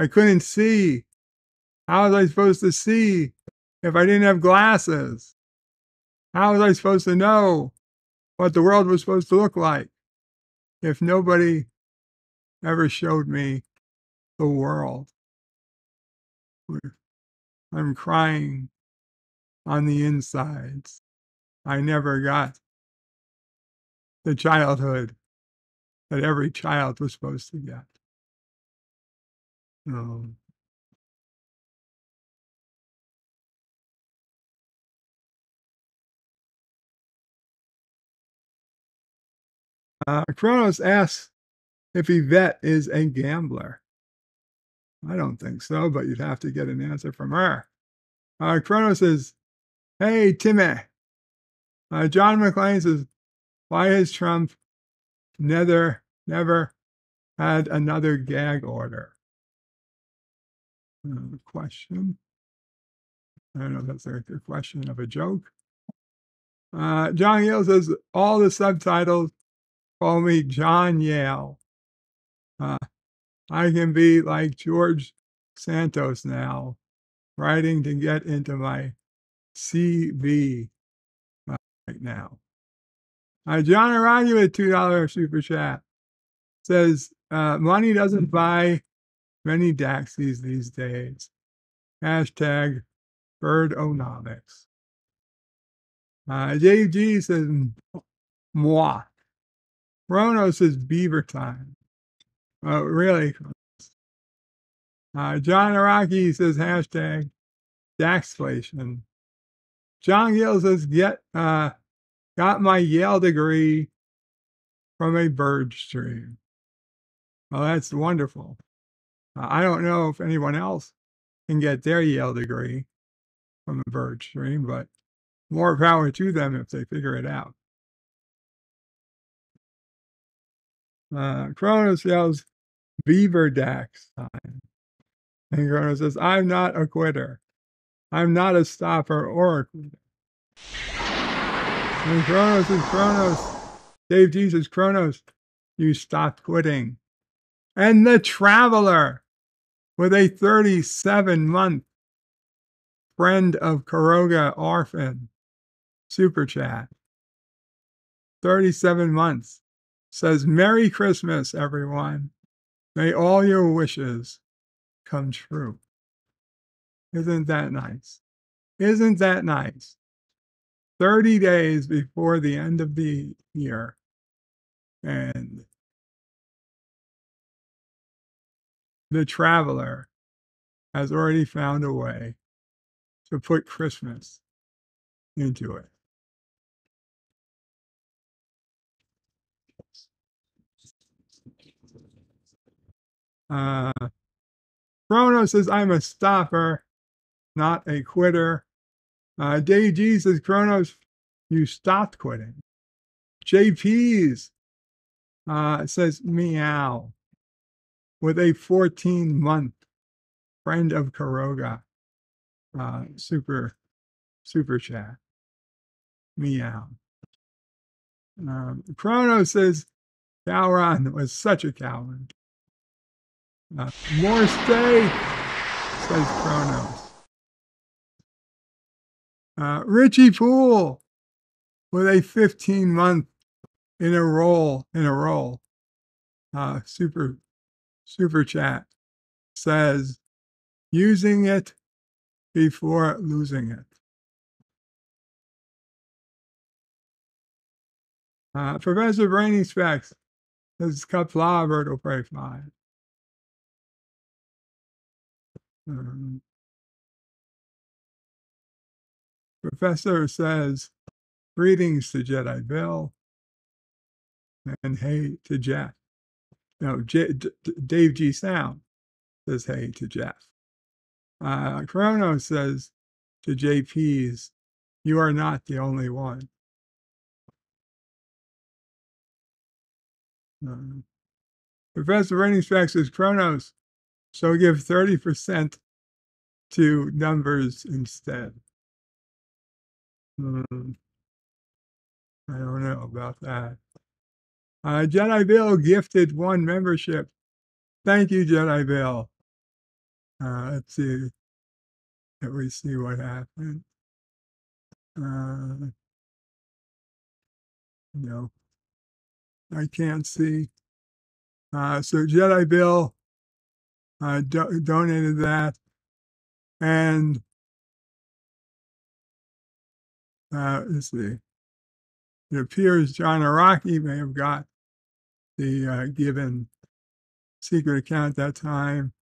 couldn't see? How was I supposed to see if I didn't have glasses? How was I supposed to know what the world was supposed to look like if nobody ever showed me the world? I'm crying on the insides. I never got the childhood that every child was supposed to get. Kronos asks if Yvette is a gambler. I don't think so, but you'd have to get an answer from her. Kronos says, hey, Timmy. John McClane says, why has Trump never had another gag order? Question. I don't know if that's a question of a joke. John Yale says, all the subtitles call me John Yale. I can be like George Santos now, writing to get into my CV right now. John Aragi with $2 super chat says, money doesn't buy many Daxies these days. Hashtag Birdonomics. Dave G says, moi. Rono says, beaver time. Really? John Araki says, hashtag Daxflation. John Gill says, got my Yale degree from a bird stream. Well, that's wonderful. I don't know if anyone else can get their Yale degree from a bird stream, but more power to them if they figure it out. Kronos yells, Beaver Dax time. And Kronos says, I'm not a quitter. I'm not a stopper or a quitter. And Kronos is Kronos. Dave G says, Kronos, you stopped quitting. And the Traveler with a 37-month friend of Karoga orphan super chat. 37 months. Says, Merry Christmas, everyone. May all your wishes come true. Isn't that nice? Isn't that nice? 30 days before the end of the year. And the Traveler has already found a way to put Christmas into it. Chrono says, I'm a stopper, not a quitter. Dave G says, Chronos, you stopped quitting. JP's says, meow, with a 14-month friend of Karoga super chat. Meow. Chrono says, Calron was such a coward. More steak, says Chronos. Richie Poole with a 15-month in a roll. Super chat says, using it before losing it. Professor Brainy Specs says Kapla, Berto Prey 5. Professor says, greetings to Jedi Bill, and hey to Jeff. No, Dave G. Sound says hey to Jeff. Chrono says to JP's, you are not the only one. Professor Rainy Specs says, Chronos, so give 30% to numbers instead. I don't know about that. Jedi Bill gifted 1 membership. Thank you, Jedi Bill. Let's see if we see what happened. No, I can't see. So Jedi Bill donated that, and let's see. It appears John Araki may have got the given secret account that time,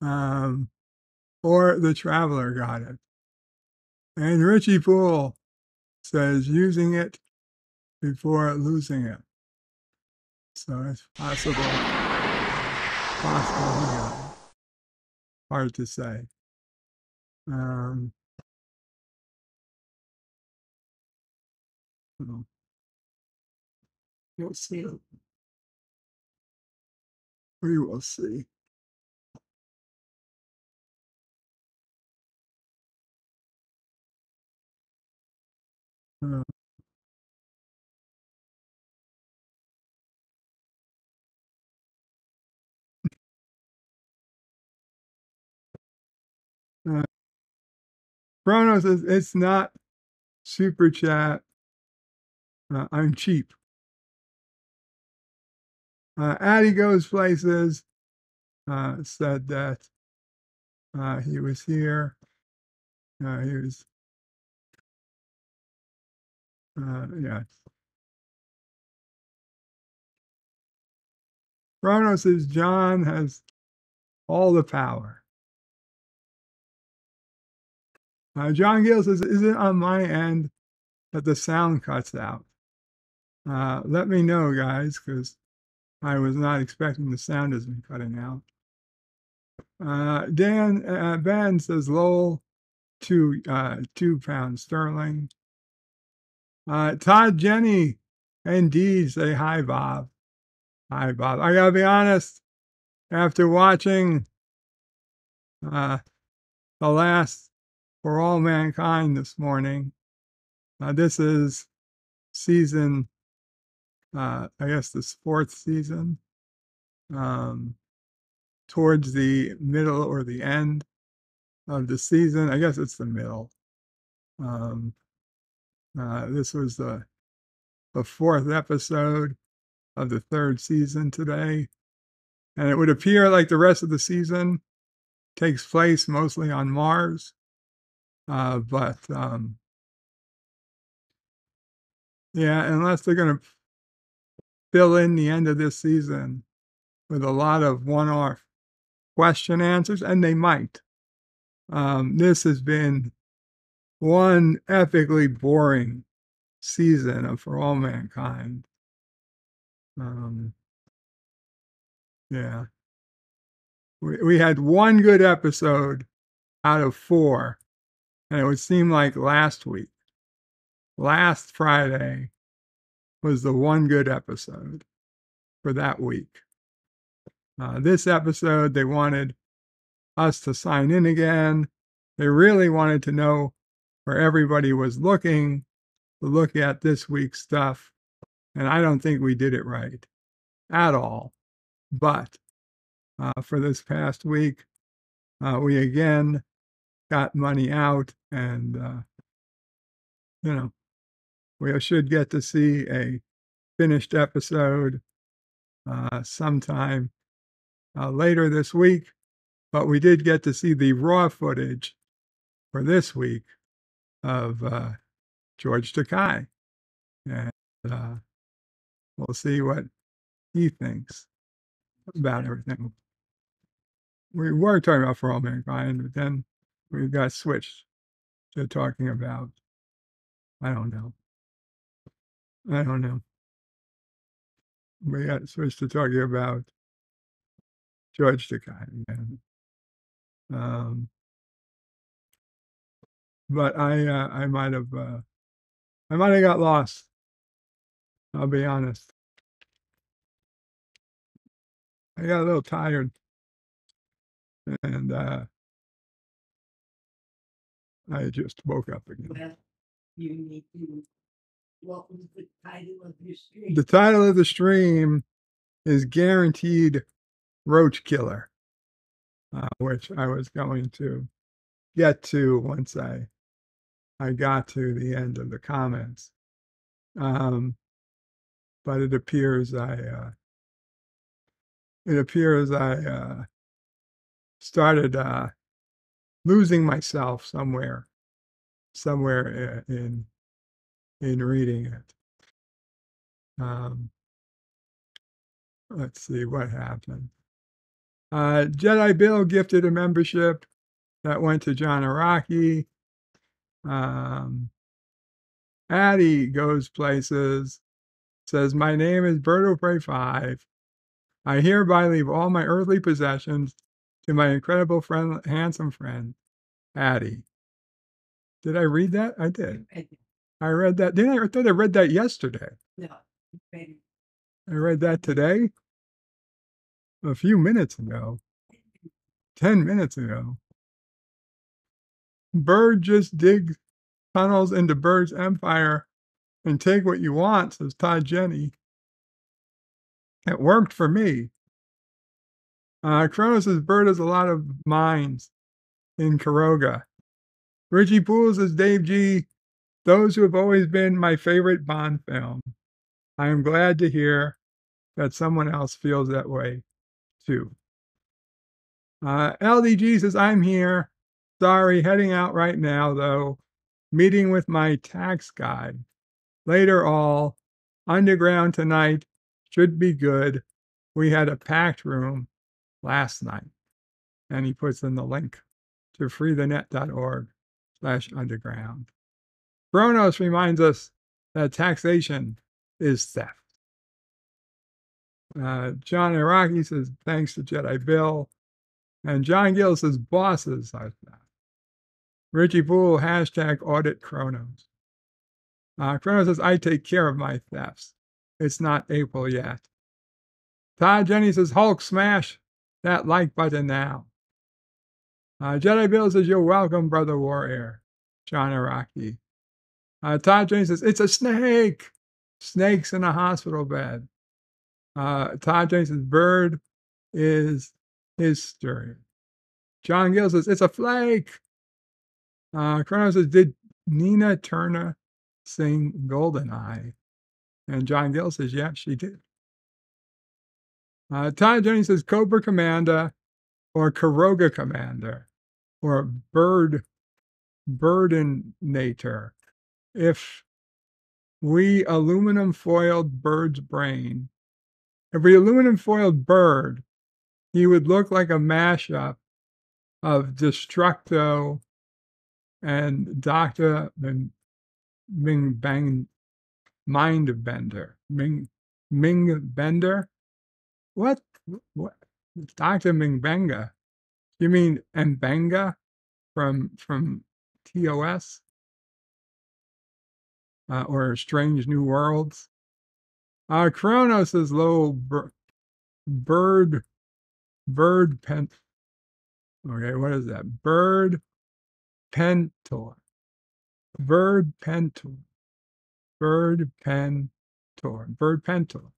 or the Traveler got it. And Richie Poole says using it before losing it. So it's possible he got it. Hard to say. We'll see. We will see. Chrono says it's not super chat. I'm cheap. Addy Goes Places said that he was here. He was, yeah. Chrono says John has all the power. John Gill says, is it on my end that the sound cuts out? Let me know, guys, because I was not expecting the sound has been cutting out. Ben says, lol, £2 sterling. Todd Jenny and Dee say hi, Bob. Hi, Bob. I gotta be honest, after watching the last For All Mankind this morning, this is season, I guess this 4th season, towards the middle or the end of the season. I guess it's the middle. This was the 4th episode of the 3rd season today. And it would appear like the rest of the season takes place mostly on Mars. But yeah, unless they're going to fill in the end of this season with a lot of one-off question answers, and they might. This has been one epically boring season of For All Mankind. Yeah. We had 1 good episode out of 4, and it would seem like last Friday was the 1 good episode for that week. This episode, they wanted us to sign in again. They really wanted to know where everybody was looking to look at this week's stuff, and I don't think we did it right at all. But for this past week, we again got money out, and we should get to see a finished episode sometime later this week. But we did get to see the raw footage for this week of George Takei. And we'll see what he thinks about everything. We were talking about For All Mankind, but then we got switched to talking about, I don't know. We got switched to talking about George Takei again. But I might have got lost. I'll be honest. I got a little tired, and I just woke up again. Well, you need to. What was the title of your stream? The title of the stream is Guaranteed Roach Killer, which I was going to get to once I got to the end of the comments. But it appears I started losing myself somewhere in reading it. Let's see what happened. Jedi Bill gifted a membership that went to John Araki. Addie goes places, says, "My name is Berto Prey 5. I hereby leave all my earthly possessions to my incredible friend, handsome friend, Addie." Did I read that? I did. I read that. Didn't I? I thought I read that yesterday. No. I read that today? A few minutes ago. 10 minutes ago. Bird just dig tunnels into Bird's empire and take what you want, says Todd Jenny. It worked for me. Chrono says Bird has a lot of minds in Karoga. Richie Poole says, Dave G, those who have always been my favorite Bond film. I am glad to hear that someone else feels that way too. LDG says, I'm here. Sorry, heading out right now, though. Meeting with my tax guy. Later all, underground tonight should be good. We had a packed room last night. And he puts in the link to freethenet.org/underground. Kronos reminds us that taxation is theft. John Iraqi says, thanks to Jedi Bill. And John Gill says, bosses are theft. Richie Poole, hashtag audit Kronos. Kronos says, I take care of my thefts. It's not April yet. Todd Jenny says, Hulk, smash that like button now. Jedi Bill says, you're welcome, brother warrior. John Iraqi. Todd Jenny says, it's a snake. Snakes in a hospital bed. Todd Jenny says, bird is history. John Gill says, it's a flake. Kronos says, did Nina Turner sing Goldeneye? And John Gill says, yeah, she did. Todd Jenny says, Cobra Commander or Karoga Commander or Birdinator. If we aluminum foiled Bird's brain, if we aluminum foiled Bird, he would look like a mashup of Destructo and Dr. Ming Bang Mindbender. Ming Bender? What? Dr. Mingbenga? You mean Mbenga from TOS? Or Strange New Worlds? Kronos is little bird pen. Okay, what is that? Bird pentor. Bird pentor. Bird pentor. Bird pentor.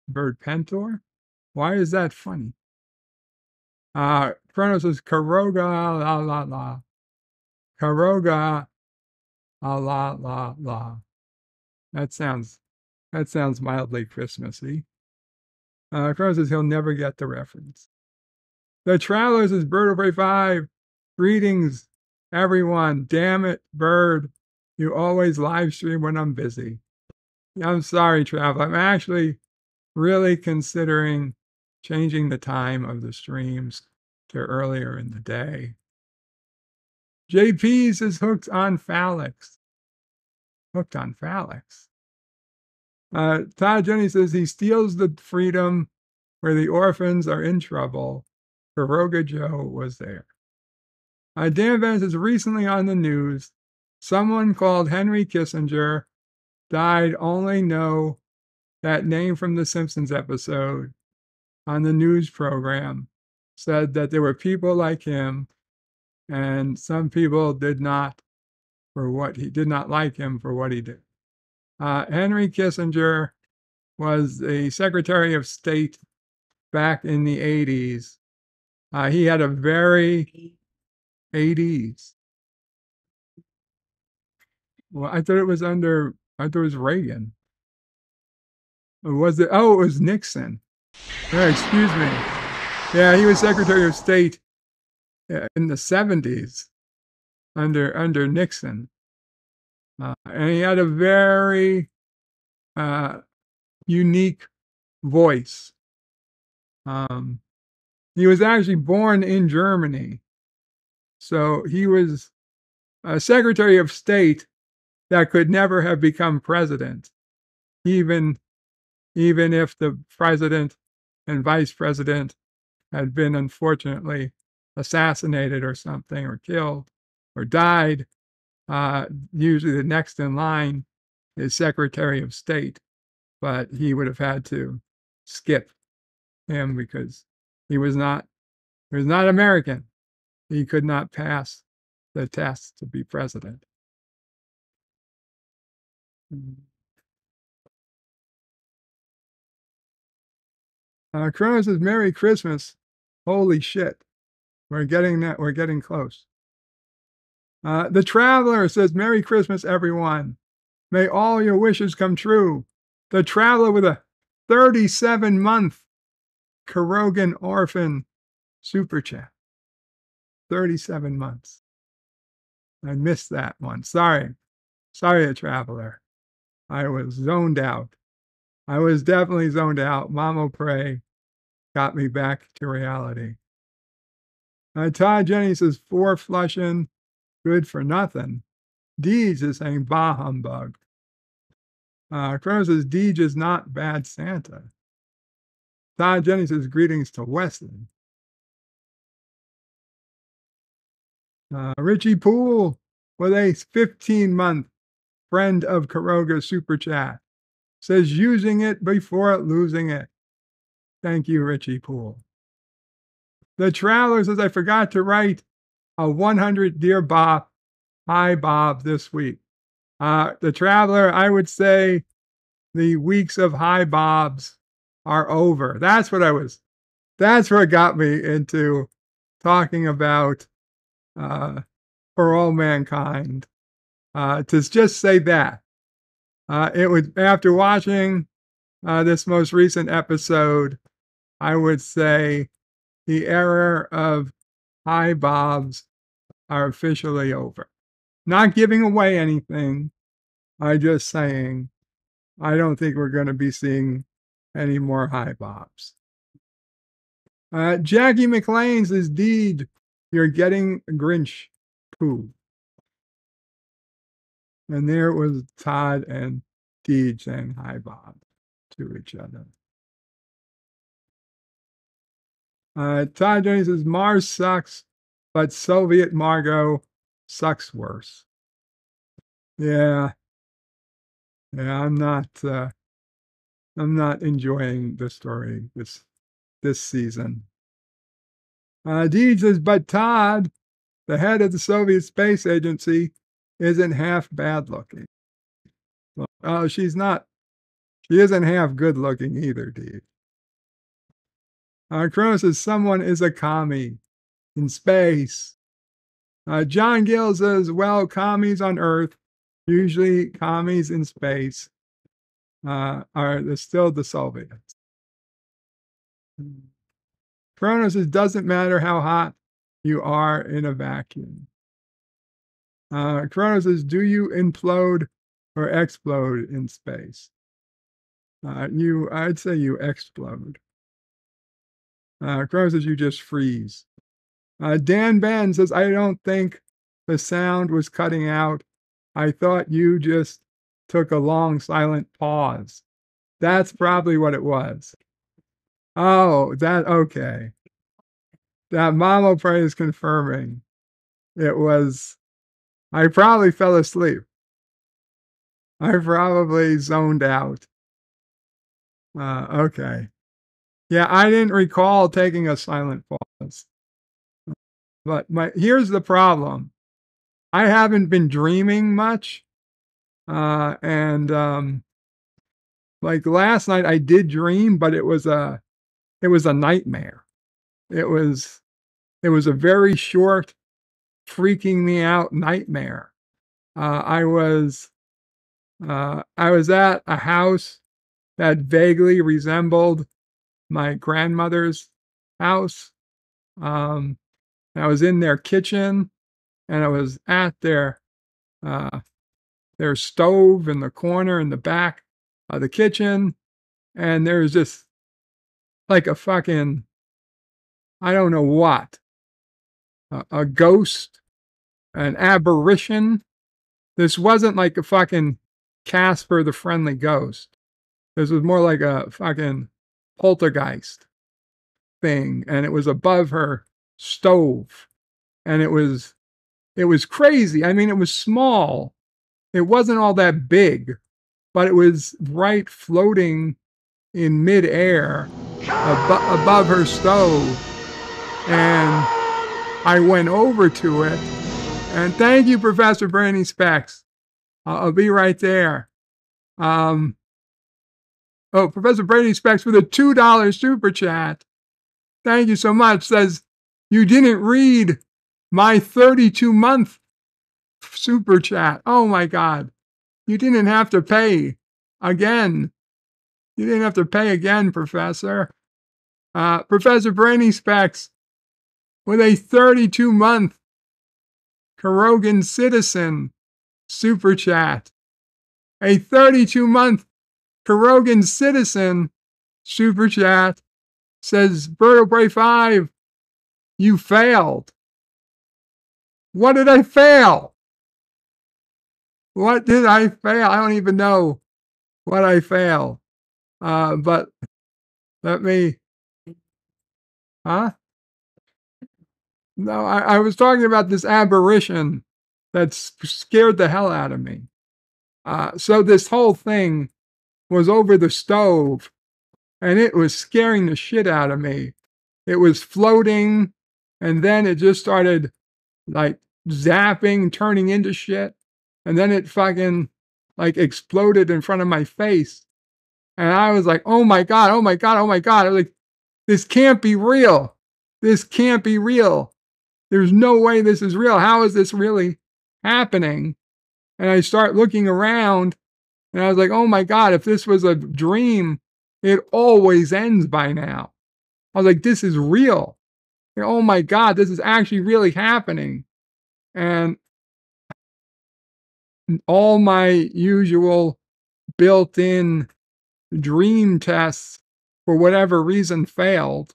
Bird pentor? Why is that funny? Kronos is Karoga la la la. Karoga la la la. That sounds mildly Christmassy. Kronos says he'll never get the reference. The Travelers is Bird of Prey 5. Greetings, everyone. Damn it, Bird. You always live stream when I'm busy. I'm sorry, Travel. I'm actually really considering changing the time of the streams to earlier in the day. JP's is hooked on phallics. Hooked on phallics. Todd Jenny says he steals the freedom where the orphans are in trouble. Piroga Joe was there. Dan Vance is recently on the news. Someone called Henry Kissinger died. Only know that name from the Simpsons episode on the news program. Said that there were people like him, and some people did not like him for what he did. Henry Kissinger was a Secretary of State back in the 80s. He had a very 80s. Well, I thought it was Reagan. Or was it? Oh, it was Nixon. Yeah, excuse me. Yeah, he was Secretary of State in the 70s under Nixon. And he had a very unique voice. He was actually born in Germany. So he was a Secretary of State that could never have become president, even if the president and vice president had been unfortunately assassinated or something, or killed or died. Usually the next in line is Secretary of State, but he would have had to skip him because he was not American. He could not pass the test to be president. Chrono says, Merry Christmas. Holy shit. We're getting close. The Traveler says, Merry Christmas, everyone. May all your wishes come true. The Traveler with a 37-month Karogan Orphan super chat. 37 months. I missed that one. Sorry, The Traveler. I was zoned out. I was definitely zoned out. Mama Pray got me back to reality. Todd Jenny says, 4 flushing, good for nothing. Deej is saying, bah humbug. Chrono says, Deej is not bad Santa. Todd Jenny says, greetings to Wesley. Richie Poole with a 15-month friend of Karoga super chat. Says, using it before losing it. Thank you, Richie Poole. The Traveler says, I forgot to write a 100 Dear Bob. Hi, Bob, this week. The Traveler, I would say the weeks of hi Bobs are over. That's what got me into talking about For All Mankind. To just say that. It was after watching this most recent episode, I would say the era of hi Bobs are officially over. Not giving away anything. I'm just saying I don't think we're going to be seeing any more hi Bobs. Jackie McLean says, Deed, you're getting Grinch poo. And there was Todd and Deej saying hi Bob to each other. Todd Jones says, Mars sucks, but Soviet Margot sucks worse. Yeah, I'm not enjoying the story this season. Deej says, but Todd, the head of the Soviet Space Agency, isn't half bad looking. Well, she isn't half good looking either, Deej. Chrono says, someone is a commie in space. John Gill says, well, commies on Earth, usually commies in space, are still the Soviets. Chrono says, doesn't matter how hot you are in a vacuum. Chrono says, do you implode or explode in space? I'd say you explode. Crow says you just freeze. Dan Ben says, I don't think the sound was cutting out. I thought you just took a long silent pause. That's probably what it was. Oh, okay. That Mama Pray is confirming. It was, I probably fell asleep. I probably zoned out. Okay. Yeah, I didn't recall taking a silent pause. But here's the problem. I haven't been dreaming much. Like last night I did dream, but it was a nightmare. It was a very short, freaking me out nightmare. I was at a house that vaguely resembled my grandmother's house. I was in their kitchen, and I was at their stove in the corner in the back of the kitchen, and there was just like a fucking, I don't know what, a ghost, an apparition. This wasn't like a fucking Casper the Friendly Ghost. This was more like a fucking poltergeist thing, and it was above her stove, and it was crazy. I mean, it was small. It wasn't all that big, but it was right floating in midair above her stove. And I went over to it, and thank you, Professor Brainy Specs. I'll be right there. Professor Brady Specs with a $2 super chat. Thank you so much. Says, you didn't read my 32-month super chat. Oh my God. You didn't have to pay again. You didn't have to pay again, Professor. Professor Brainy Specs with a 32-month Karogan Citizen super chat. A 32-month Karogan Citizen super chat says, Berto Bray 5, you failed. What did I fail? What did I fail? I don't even know what I failed. But let me, No, I was talking about this apparition that scared the hell out of me. So this whole thing was over the stove, and it was scaring the shit out of me. It was floating, and then it just started like zapping, turning into shit. And then it fucking like exploded in front of my face. And I was like, oh my God, oh my God, oh my God. I was like, this can't be real. This can't be real. There's no way this is real. How is this really happening? And I start looking around, and I was like, oh my God, if this was a dream, it always ends by now. I was like, this is real. And, oh my God, this is actually really happening. And all my usual built-in dream tests, for whatever reason, failed.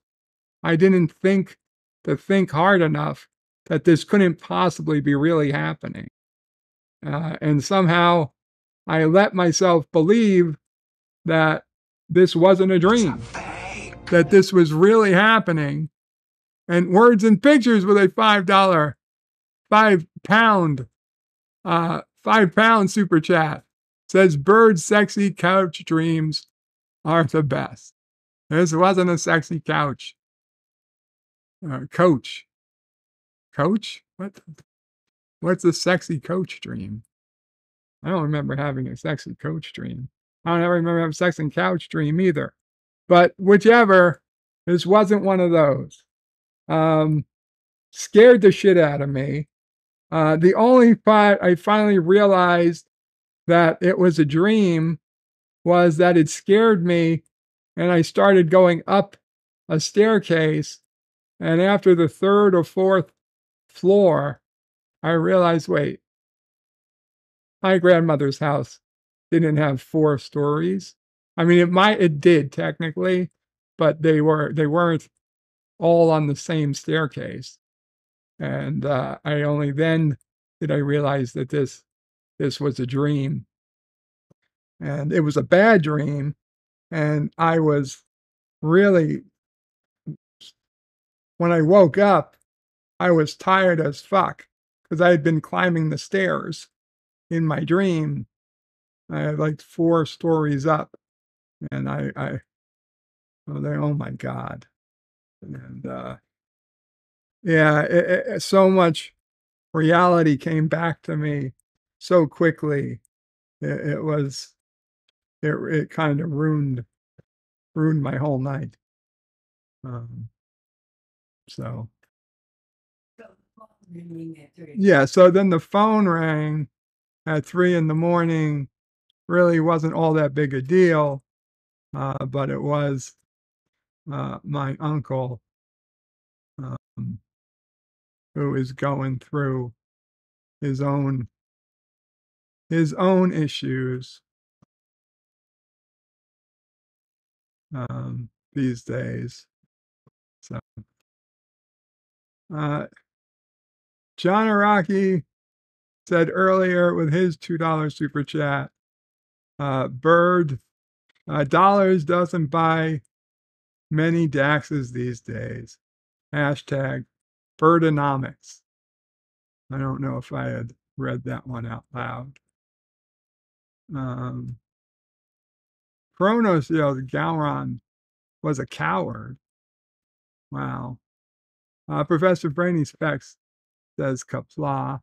I didn't think hard enough that this couldn't possibly be really happening. And somehow I let myself believe that this wasn't a dream, that this was really happening. And Words and Pictures with a $5, 5 pound super chat says, Bird's sexy couch dreams are the best. This wasn't a sexy couch. Coach? What's a sexy coach dream? I don't remember having a sexy coach dream. I don't ever remember having a sexy couch dream either. But whichever, this wasn't one of those. Scared the shit out of me. The only part I finally realized that it was a dream was that it scared me, and I started going up a staircase, and after the third or fourth floor, I realized, wait, my grandmother's house didn't have 4 stories. I mean, it did technically, but they weren't all on the same staircase. And I only then did I realize that this was a dream, and it was a bad dream, and I was really, when I woke up, I was tired as fuck because I had been climbing the stairs in my dream. I had like 4 stories up, and oh my God. And yeah, so much reality came back to me so quickly. It kind of ruined my whole night. So yeah, so then the phone rang at 3 in the morning. Really wasn't all that big a deal, but it was my uncle, um, who is going through his own issues these days. So John Araki said earlier with his $2 super chat, Bird, dollars doesn't buy many Daxes these days. Hashtag Birdonomics. I don't know if I had read that one out loud. Kronos yelled Gowron was a coward. Wow. Professor Brainy Specs says Kapla.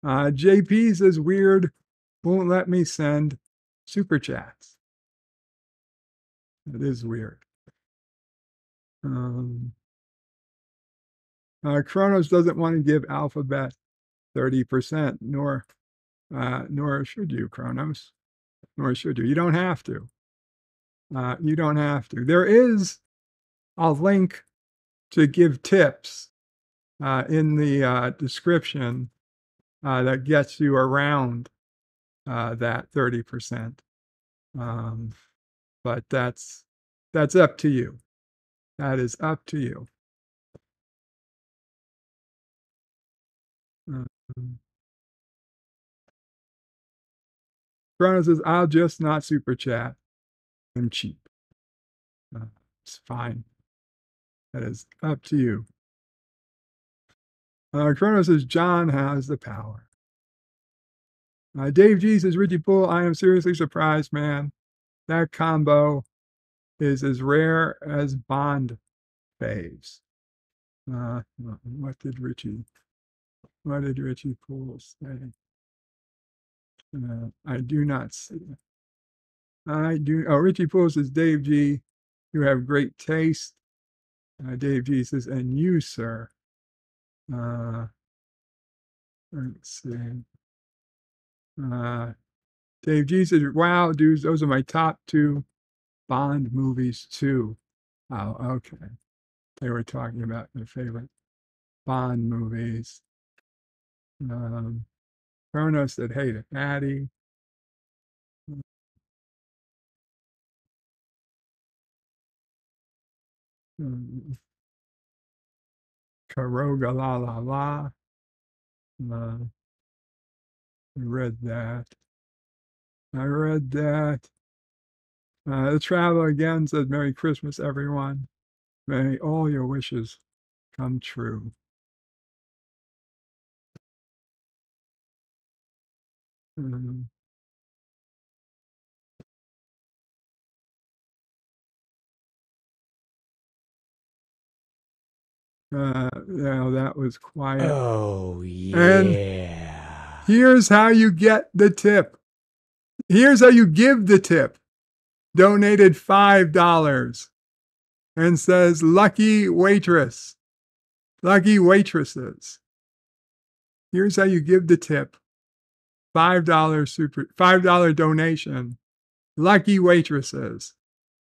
JP says weird, won't let me send super chats. It is weird. Kronos doesn't want to give Alphabet 30%, nor should you, Kronos. Nor should you. You don't have to. You don't have to. There is a link to give tips in the description that gets you around that 30%. But that's up to you. That is up to you. Chrono says, I'll just not super chat. I'm cheap. It's fine. That is up to you. Chrono says, John has the power. Dave G says, Richie Poole, I am seriously surprised, man. That combo is as rare as Bond faves. What did Richie Poole say? I do not see it. Richie Poole says, Dave G, you have great taste. Dave G says, and you, sir. Let's see. Dave G says, wow, dudes, those are my top 2 Bond movies, too. Oh, okay. They were talking about their favorite Bond movies. Kronos said, hey to Patty. Karoga la la la. I read that. The Traveler again said, Merry Christmas, everyone. May all your wishes come true. That was quiet. Oh, yeah. And here's how you get the tip. Here's how you give the tip. Donated $5 and says, lucky waitress. Lucky waitresses. Here's how you give the tip. $5 donation. Lucky waitresses.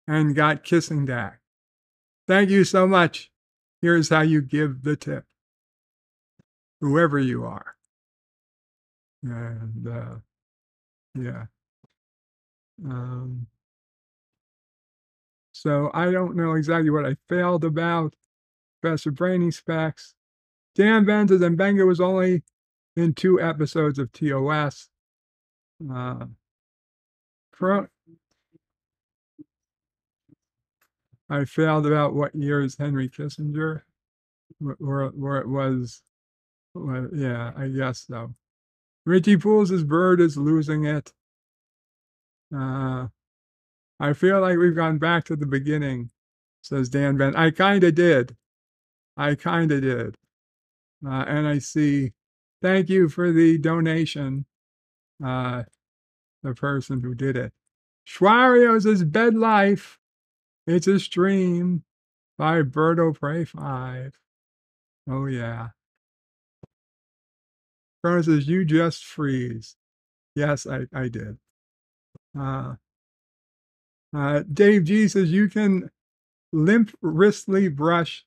And got kissing back. Thank you so much. Here's how you give the tip. Whoever you are. And yeah. So I don't know exactly what I failed about. Professor Brainy Specs. Dan Ben says, and Benga was only in 2 episodes of TOS. I failed about what year is Henry Kissinger, where it was, well, yeah, I guess so. Richie Pools' bird is losing it. I feel like we've gone back to the beginning, says Dan Ben. I kind of did. And I see, thank you for the donation, the person who did it. Schwario says, Bed Life. It's a stream by Berto Prey 5. Oh, yeah. Crono says, you just freeze. Yes, I did. Dave G says, you can limp wristly brush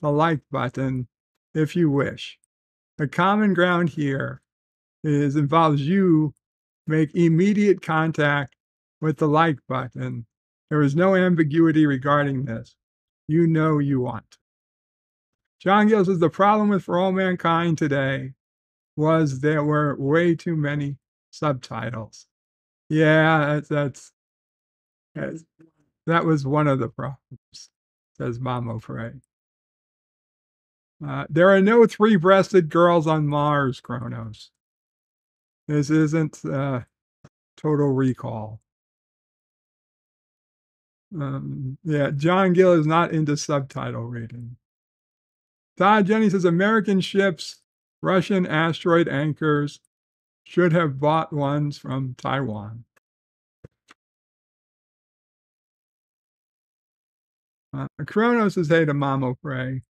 the like button if you wish. The common ground here involves you make immediate contact with the like button. There is no ambiguity regarding this. You know you want. John Gill says the problem with For All Mankind today was there were way too many subtitles. Yeah, that was one of the problems, says Mamo Frey. There are no 3-breasted girls on Mars, Kronos. This isn't Total Recall. Yeah, John Gill is not into subtitle reading. Todd Jenny says American ships, Russian asteroid anchors, should have bought ones from Taiwan. Kronos says hey to Mamo Frey.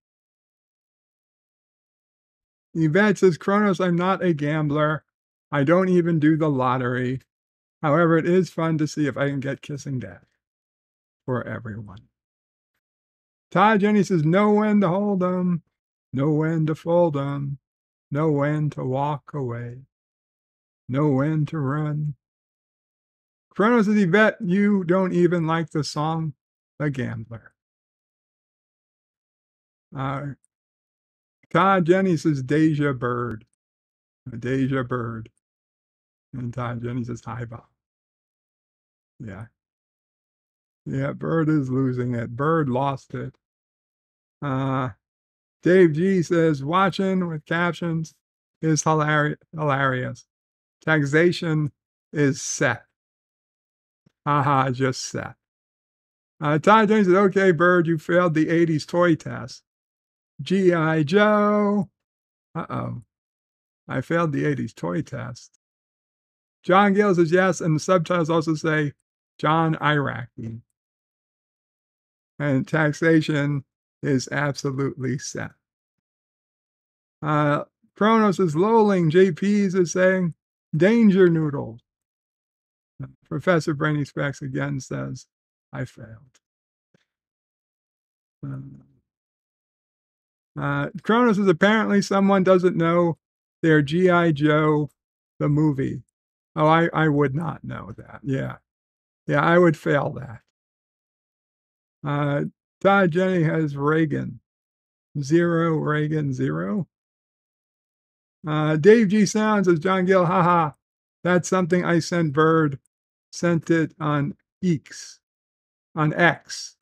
Yvette says, Kronos, I'm not a gambler. I don't even do the lottery. However, it is fun to see if I can get Kissing Death for everyone. Todd Jenny says, know when to hold 'em, know when to fold 'em, know when to walk away, know when to run. Kronos says, Yvette, you don't even like the song The Gambler. Todd Jenny says, Deja Bird. Deja Bird. And Todd Jenny says, hi, Bob. Yeah. Yeah, Bird is losing it. Bird lost it. Dave G says, watching with captions is hilarious. Taxation is set. Haha, just set. Todd James says, okay, Bird, you failed the 80s toy test. G.I. Joe. Uh-oh. I failed the 80s toy test. John Gill says, yes, and the subtitles also say John Iraqi. And taxation is absolutely set. Kronos is lolling. JP's is saying danger noodles. Professor Brainy Specs again says, I failed. Kronos is apparently someone doesn't know their G.I. Joe, the movie. Oh, I would not know that. Yeah. Yeah, I would fail that. Todd Jenny has Reagan. 0, Reagan, 0. Dave G. Sounds as John Gill, haha. That's something I sent Bird. Sent it on X. On X.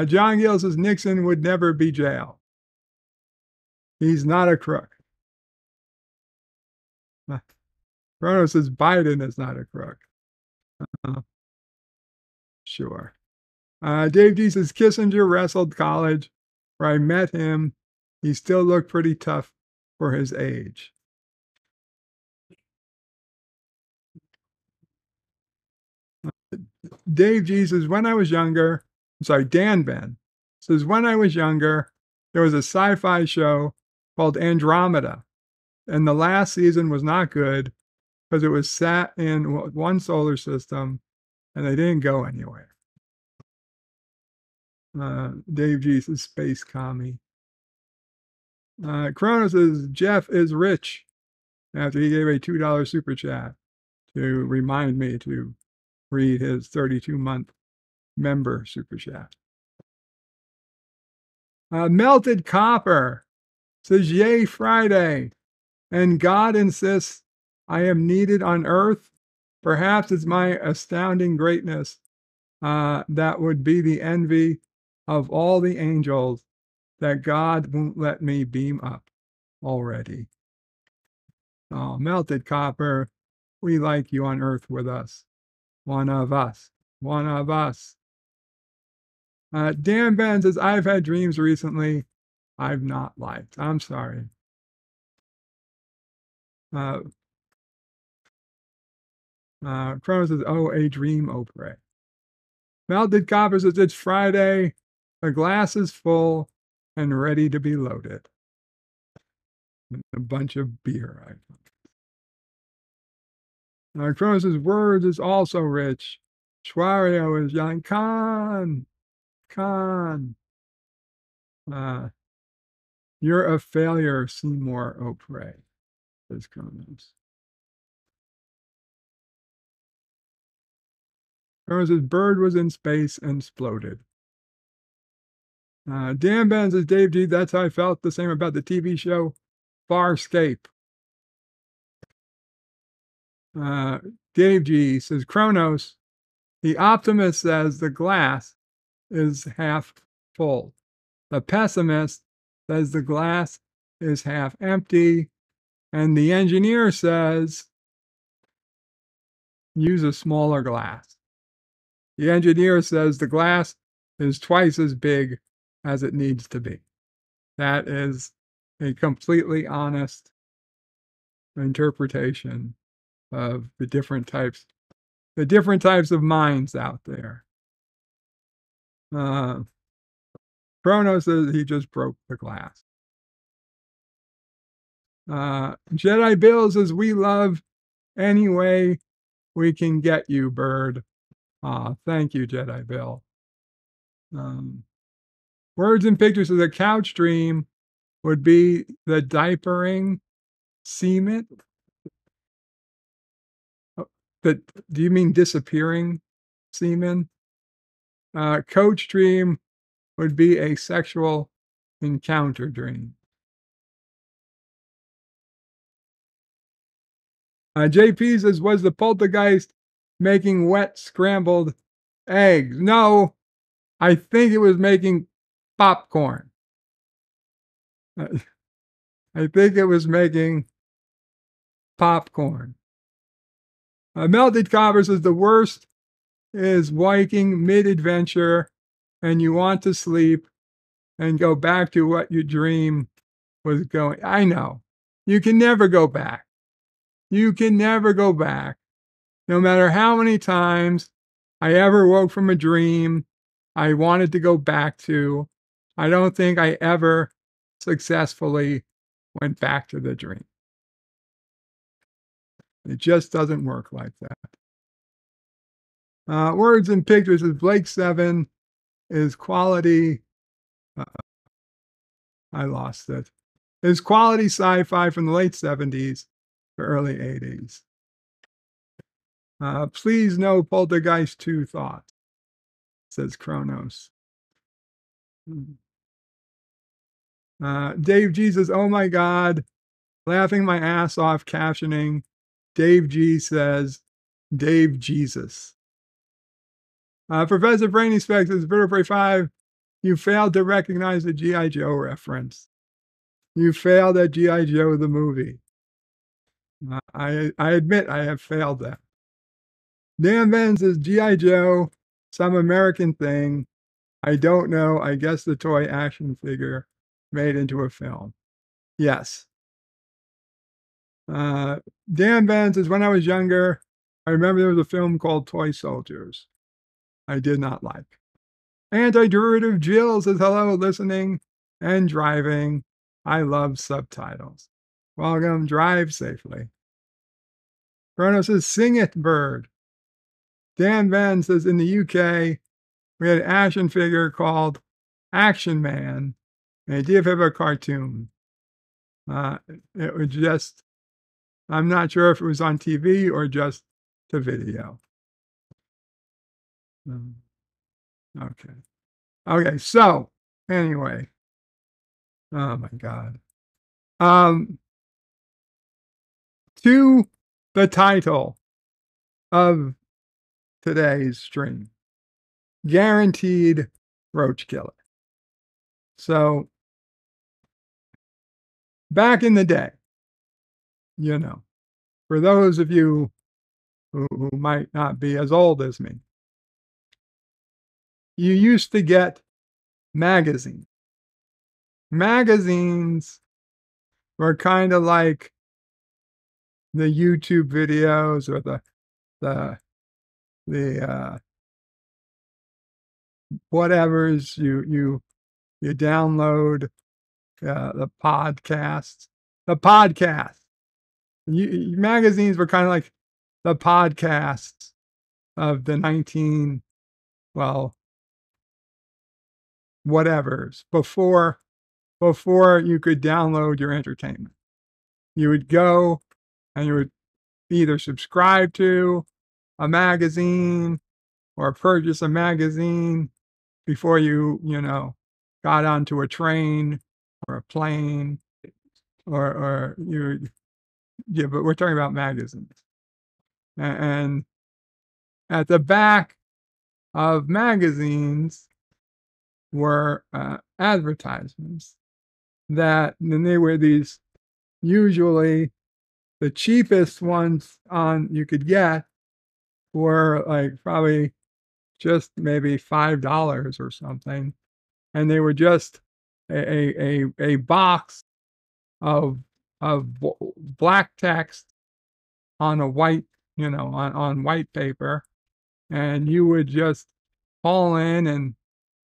John Gill says Nixon would never be jailed. He's not a crook. Kronos says Biden is not a crook. Sure. Dave D says Kissinger wrestled college where I met him. He still looked pretty tough for his age. Dave G says, when I was younger, Dan Ben says, when I was younger, there was a sci-fi show called Andromeda. And the last season was not good because it was sat in one solar system and they didn't go anywhere. Dave G says, space commie. Kronos says, Jeff is rich after he gave a $2 super chat to remind me to read his 32-month member super chat. Melted Copper says, yay, Friday. And God insists I am needed on earth. Perhaps it's my astounding greatness that would be the envy of all the angels that God won't let me beam up already. Oh, Melted Copper, we like you on earth with us. One of us. One of us. Dan Ben says, I've had dreams recently I've not liked. I'm sorry. Chrono says, oh, a dream, Oprah. Melted Copper says, it's Friday. The glass is full and ready to be loaded. A bunch of beer. Chrono says, words is also rich. Schwario is yelling, Khan. You're a failure, Seymour Oprah, says Chronos. Chronos says, bird was in space and exploded. Dan Ben says, Dave G, that's how I felt the same about the TV show Farscape. Dave G says, Chronos, the optimist says the glass is half full. The pessimist says the glass is half empty. And the engineer says, use a smaller glass. The engineer says the glass is twice as big as it needs to be. That is a completely honest interpretation of the different types of minds out there. Chrono says he just broke the glass. Jedi Bill says, we love any way we can get you, bird. Thank you, Jedi Bill. Words and pictures of the couch dream would be the diapering semen. Do you mean disappearing semen? Coach dream would be a sexual encounter dream. JP says, was the poltergeist making wet scrambled eggs? No, I think it was making popcorn. I think it was making popcorn. Melted Copper says, the worst is waking mid-adventure and you want to sleep and go back to what you dream was going. I know. You can never go back. You can never go back. No matter how many times I ever woke from a dream I wanted to go back to, I don't think I ever successfully went back to the dream. It just doesn't work like that. Words and pictures is Blake 7 is quality. I lost it. Is quality sci-fi from the late 70s to early 80s. Please no Poltergeist 2 thoughts, says Kronos. Dave G says, oh my God, laughing my ass off captioning. Dave G says, Dave Jesus. Professor Brainy Specs says, Vertebrae 5, you failed to recognize the G.I. Joe reference. You failed at G.I. Joe the movie. I admit I have failed that. Dan Ben says, G.I. Joe, some American thing. I don't know. I guess the toy action figure made into a film. Yes. Dan Ben says, when I was younger, I remember there was a film called Toy Soldiers. I did not like. Anti-derivative Jill says, hello, listening and driving. I love subtitles. Welcome, drive safely. Chrono says, sing it, bird. Dan Ben says, in the UK, we had an action figure called Action Man, and it did have a cartoon. It was just, I'm not sure if it was on TV or just to video. Okay. Okay. So anyway, oh my God. To the title of today's stream, guaranteed roach killer. So back in the day, for those of you who might not be as old as me, you used to get magazines. Magazines were kind of like the YouTube videos or the whatever's you download, the podcasts. The podcasts. Magazines were kind of like the podcasts of the whatevers before you could download your entertainment. You would go and you would either subscribe to a magazine or purchase a magazine before you got onto a train or a plane or but we're talking about magazines. And at the back of magazines were advertisements and they were these, usually the cheapest ones you could get were like probably just maybe $5 or something, and they were just a box of black text on a white on white paper, and you would just call in and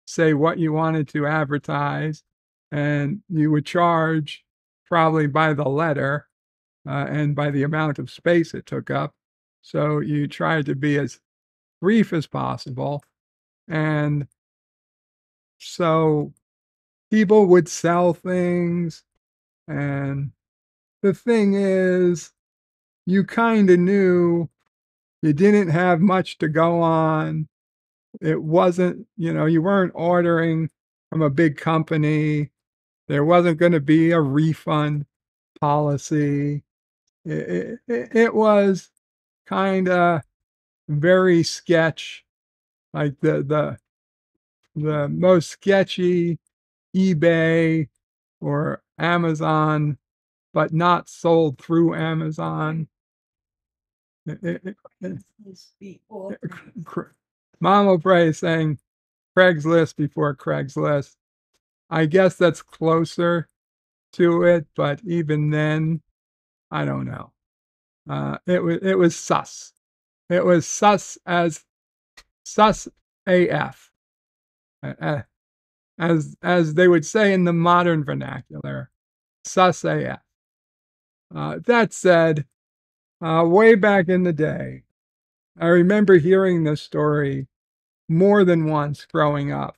say what you wanted to advertise, and you would charge probably by the letter and by the amount of space it took up. So you tried to be as brief as possible. And so people would sell things. And the thing is, you kind of knew you didn't have much to go on. It wasn't, you weren't ordering from a big company. There wasn't going to be a refund policy. It was kind of very sketch, like the most sketchy eBay or Amazon, but not sold through Amazon. Mama Bray is saying Craigslist before Craigslist. I guess that's closer to it, but even then, I don't know. It was sus. It was sus AF, as they would say in the modern vernacular, sus AF. That said, way back in the day, I remember hearing this story more than once growing up.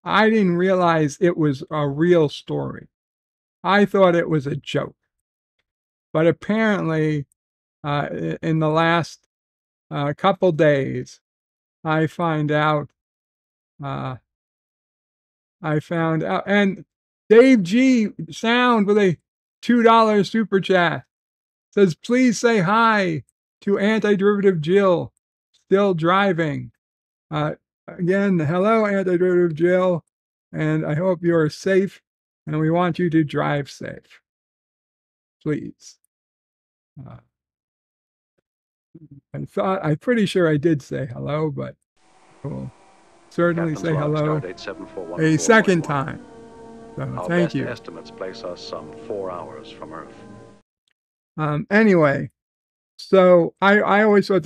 I didn't realize it was a real story. I thought it was a joke. But apparently, in the last couple days, I found out, and Dave G. Sound with a $2 super chat says, please say hi to Anti-Derivative Jill, still driving. Again, hello, Anti-Derivative Jill, and I hope you're safe, and we want you to drive safe. Please. I'm pretty sure I did say hello, but we'll certainly say hello a second time. So thank you. Estimates place us some 4 hours from Earth. Anyway, so I always thought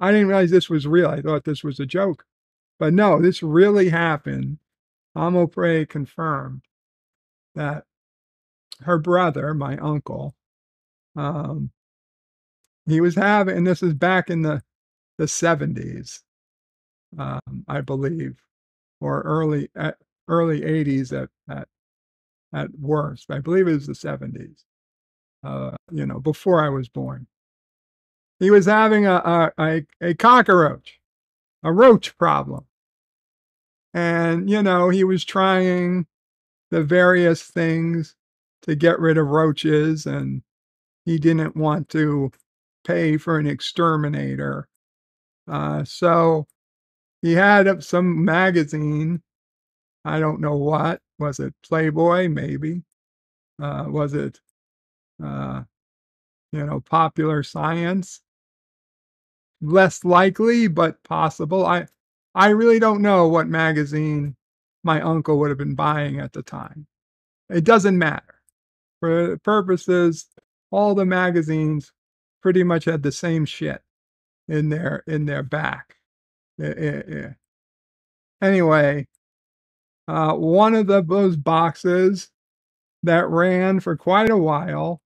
I didn't realize this was real. I thought this was a joke. But no, this really happened. Amo Prey confirmed that her brother, my uncle, he was having, and this is back in the 70s, I believe, or early 80s at worst. I believe it was the 70s, before I was born. He was having a cockroach a roach problem. And, you know, he was trying the various things to get rid of roaches, and he didn't want to pay for an exterminator. So he had some magazine. I don't know what. Was it Playboy? Maybe. Was it, Popular Science? Less likely, but possible. I really don't know what magazine my uncle would have been buying at the time. It doesn't matter. For the purposes, all the magazines pretty much had the same shit in their back. Anyway, one of those boxes that ran for quite a while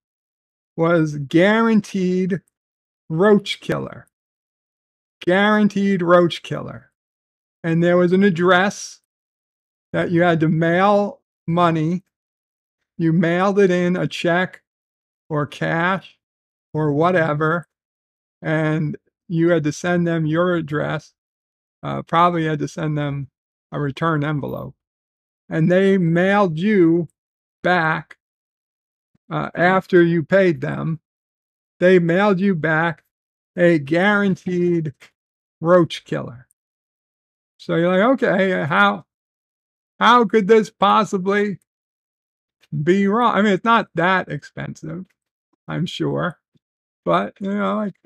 was guaranteed roach killer. Guaranteed roach killer. And there was an address that you had to mail money. You mailed it in, a check or cash or whatever, and you had to send them your address. Probably had to send them a return envelope. And they mailed you back, after you paid them, they mailed you back a guaranteed roach killer. So you're like, okay, how could this possibly be wrong? I mean, it's not that expensive, I'm sure, but like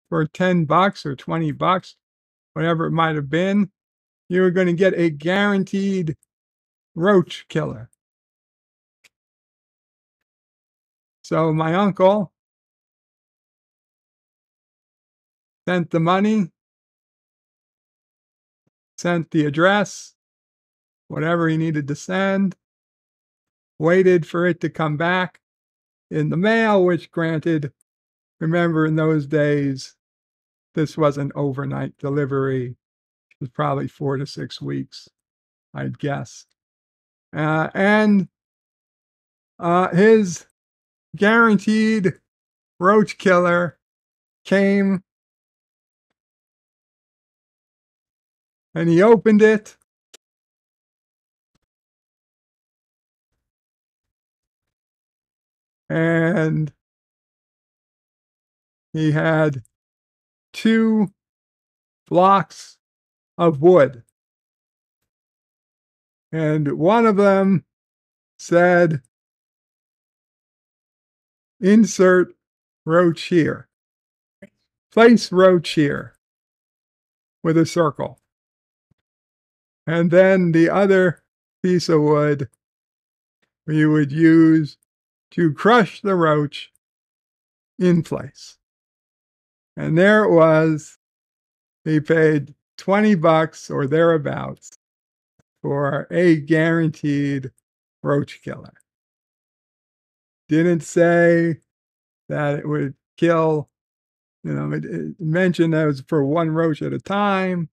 for $10 or $20, whatever it might have been, you were going to get a guaranteed roach killer. So my uncle sent the money, sent the address, whatever he needed to send, waited for it to come back in the mail, which granted, remember in those days, this wasn't overnight delivery. It was probably 4 to 6 weeks, I'd guess. And his guaranteed roach killer came, and he opened it, and he had 2 blocks of wood. And one of them said, insert roach here. Place roach here with a circle. And then the other piece of wood you would use to crush the roach in place. And there it was. He paid $20 or thereabouts for a guaranteed roach killer. Didn't say that it would kill, it mentioned that it was for one roach at a time.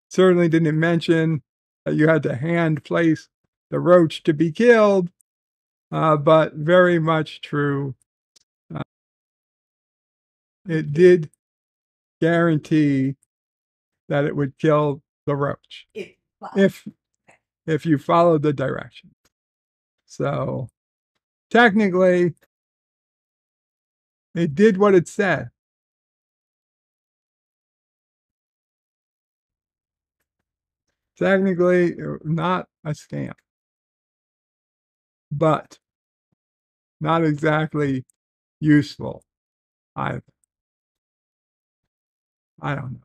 Certainly didn't mention that you had to hand place the roach to be killed, but very much true. It did guarantee that it would kill the roach if you followed the directions. So technically, it did what it said. Technically, not a scam, but not exactly useful either. I don't know.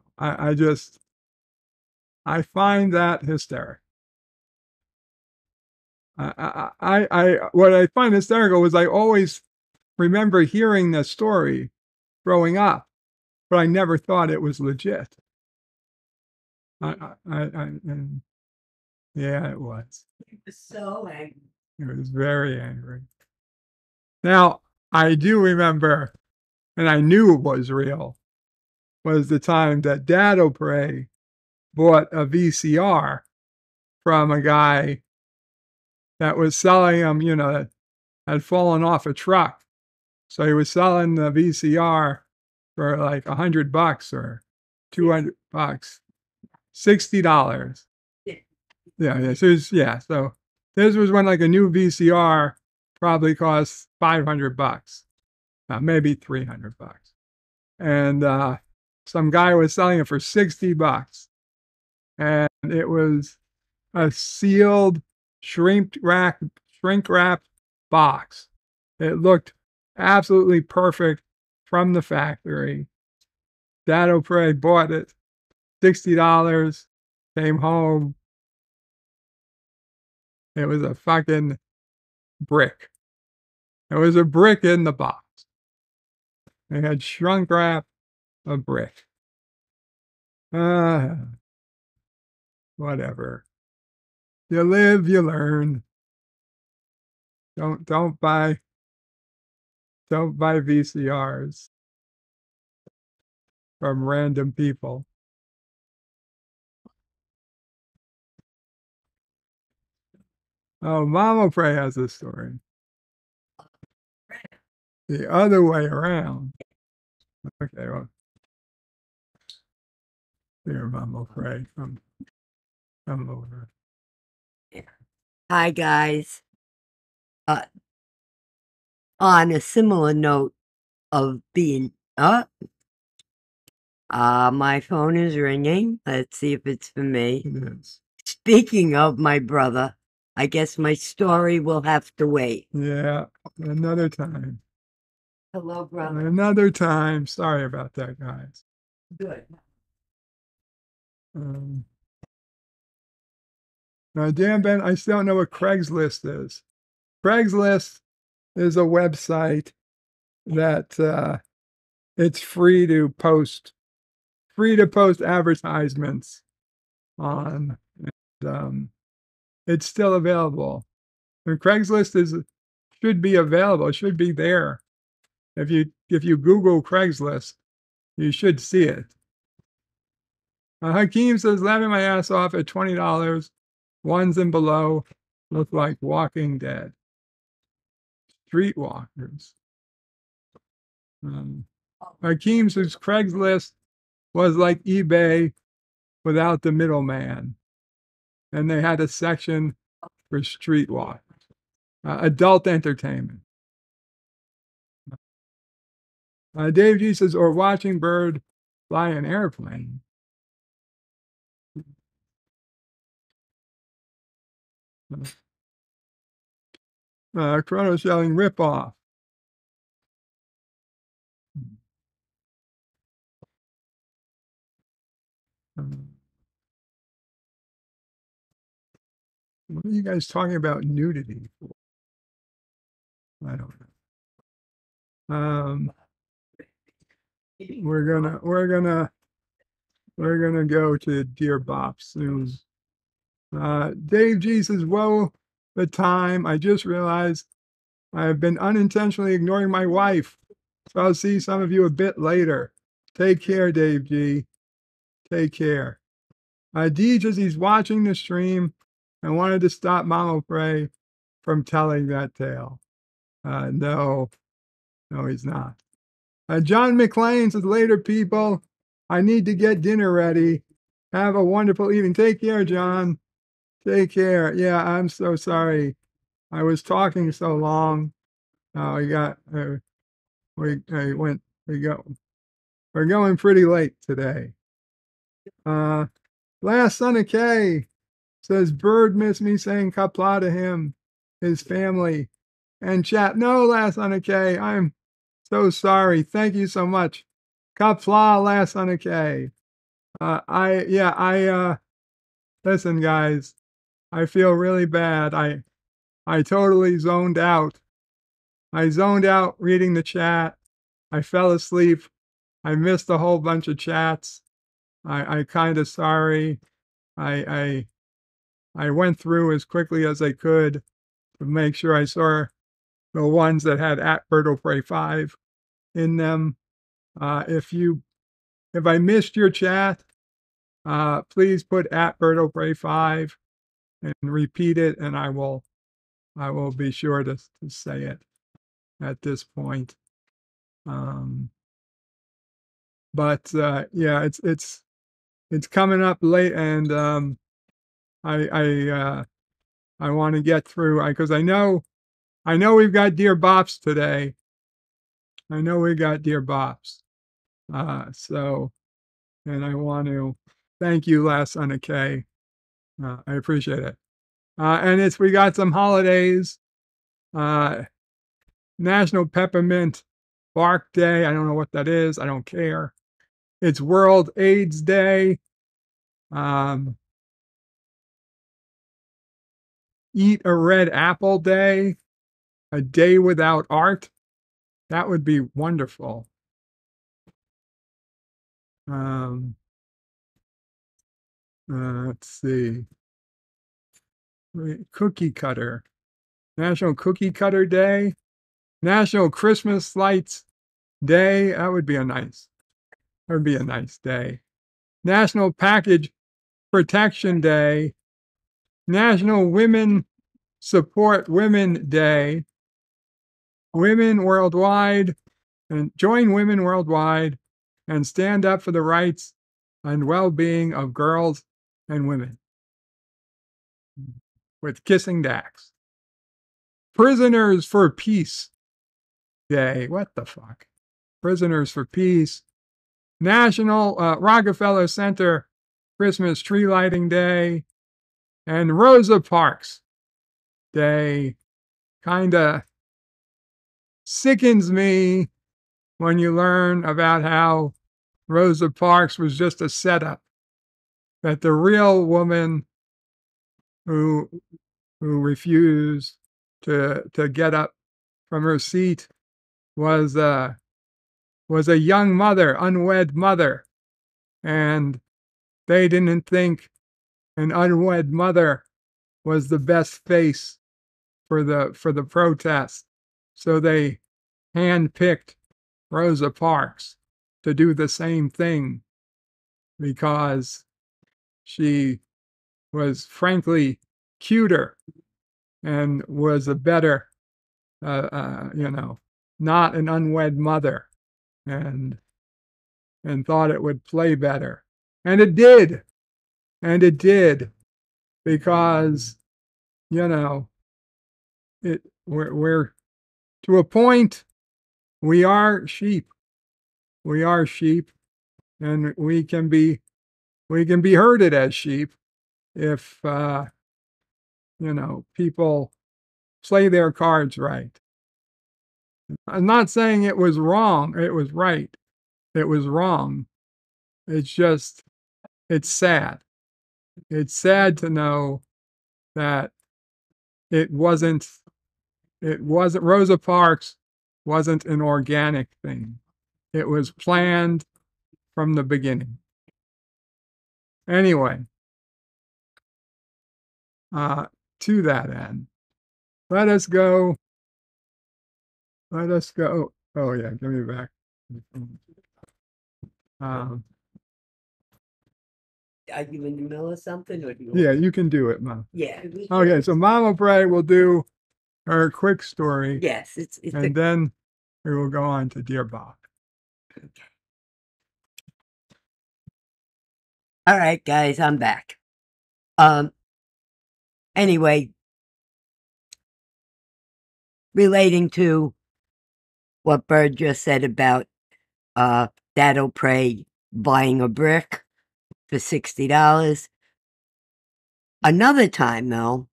I find that hysterical. What I find hysterical was I always remember hearing this story growing up, but I never thought it was legit. Yeah, it was. He was so angry. He was very angry. Now, I do remember, and I knew it was real, was the time that Dad O'Prey bought a VCR from a guy that was selling them, that had fallen off a truck. So he was selling the VCR for like $100 or $200. $60. Yeah. So this was when like a new VCR probably cost $500, maybe $300. And some guy was selling it for $60. And it was a sealed shrink wrap box. It looked absolutely perfect from the factory. Dad O'Prey bought it, $60, came home. It was a fucking brick. It was a brick in the box. They had shrunk wrap a brick. Whatever. You live, you learn. Don't buy VCRs from random people. Oh, Mama Pray has a story. The other way around. Okay, well, here, Mama Pray, come over. Hi, guys. On a similar note of being up, my phone is ringing. Let's see if it's for me. It is. Speaking of my brother, I guess my story will have to wait. Yeah, another time. Hello, brother. Another time. Sorry about that, guys. Good. Dan Ben, I still don't know what Craigslist is. Craigslist is a website that it's free to post advertisements on. And, it's still available. And Craigslist should be available. It should be there. If you Google Craigslist, you should see it. Hakeem says, laughing my ass off at $20. Ones and below look like Walking Dead. Streetwalkers. Hakeem says Craigslist was like eBay without the middleman. And they had a section for streetwalkers. Adult entertainment. Dave G says, or watching bird fly an airplane. Chrono selling ripoff. What are you guys talking about nudity for? I don't know. We're gonna go to Dear Bop soon. Dave G says, "Whoa, the time! I just realized I have been unintentionally ignoring my wife. So I'll see some of you a bit later. Take care, Dave G. Take care." Deej says he's watching the stream and wanted to stop Mama Pray from telling that tale. No, he's not. John McLean says, later, people. I need to get dinner ready. Have a wonderful evening. Take care, John. Take care. Yeah, I'm so sorry. I was talking so long. We're going pretty late today. Last Son of K says, Bird missed me saying Kapla to him, his family, and chat. No, Last Son of K, I'm so sorry. Thank you so much. Kapla, Last Son of K. Listen, guys, I feel really bad. I totally zoned out. I zoned out reading the chat. I fell asleep. I missed a whole bunch of chats. I kind of sorry. I went through as quickly as I could to make sure I saw the ones that had @BirdoPray5 in them. If I missed your chat, please put @BirdoPray5 and repeat it, and I will be sure to say it at this point. But yeah, it's coming up late, and I want to get through because I know we've got Dear Bops today. I know we got Dear Bops. So, and I want to thank you, Last on a K. I appreciate it. And we got some holidays. National Peppermint Bark Day. I don't know what that is. I don't care. It's World AIDS Day. Eat a Red Apple Day. A day without art. That would be wonderful. Let's see. Cookie Cutter. National Cookie Cutter Day. National Christmas Lights Day. That would be a nice day. National Package Protection Day. National Women Support Women Day. Women worldwide, and join women worldwide and stand up for the rights and well-being of girls and women. With kissing Dax. Prisoners for Peace Day. What the fuck? Prisoners for Peace. National Rockefeller Center Christmas Tree Lighting Day. And Rosa Parks Day. Kinda sickens me when you learn about how Rosa Parks was just a setup. That the real woman who refused to get up from her seat was a young mother, unwed mother, and they didn't think an unwed mother was the best face for the protest, so they handpicked Rosa Parks to do the same thing because she was frankly cuter and was a better, not an unwed mother, and thought it would play better. And it did. Because, we're to a point, we are sheep. We are sheep, and we can be herded as sheep if, people play their cards right. I'm not saying it was wrong. It was right. It was wrong. It's just, it's sad. It's sad to know that Rosa Parks wasn't an organic thing. It was planned from the beginning. Anyway, to that end, let us go. Oh yeah, give me back. Are you in the middle of something, or do you? Yeah, you can do it, Mom. Yeah. Okay, so Mama Bray will do her quick story. Yes, and then we will go on to Dear Bob. Okay. All right, guys, I'm back. Anyway, relating to what Bird just said about Dad O'Prey buying a brick for $60. Another time, though,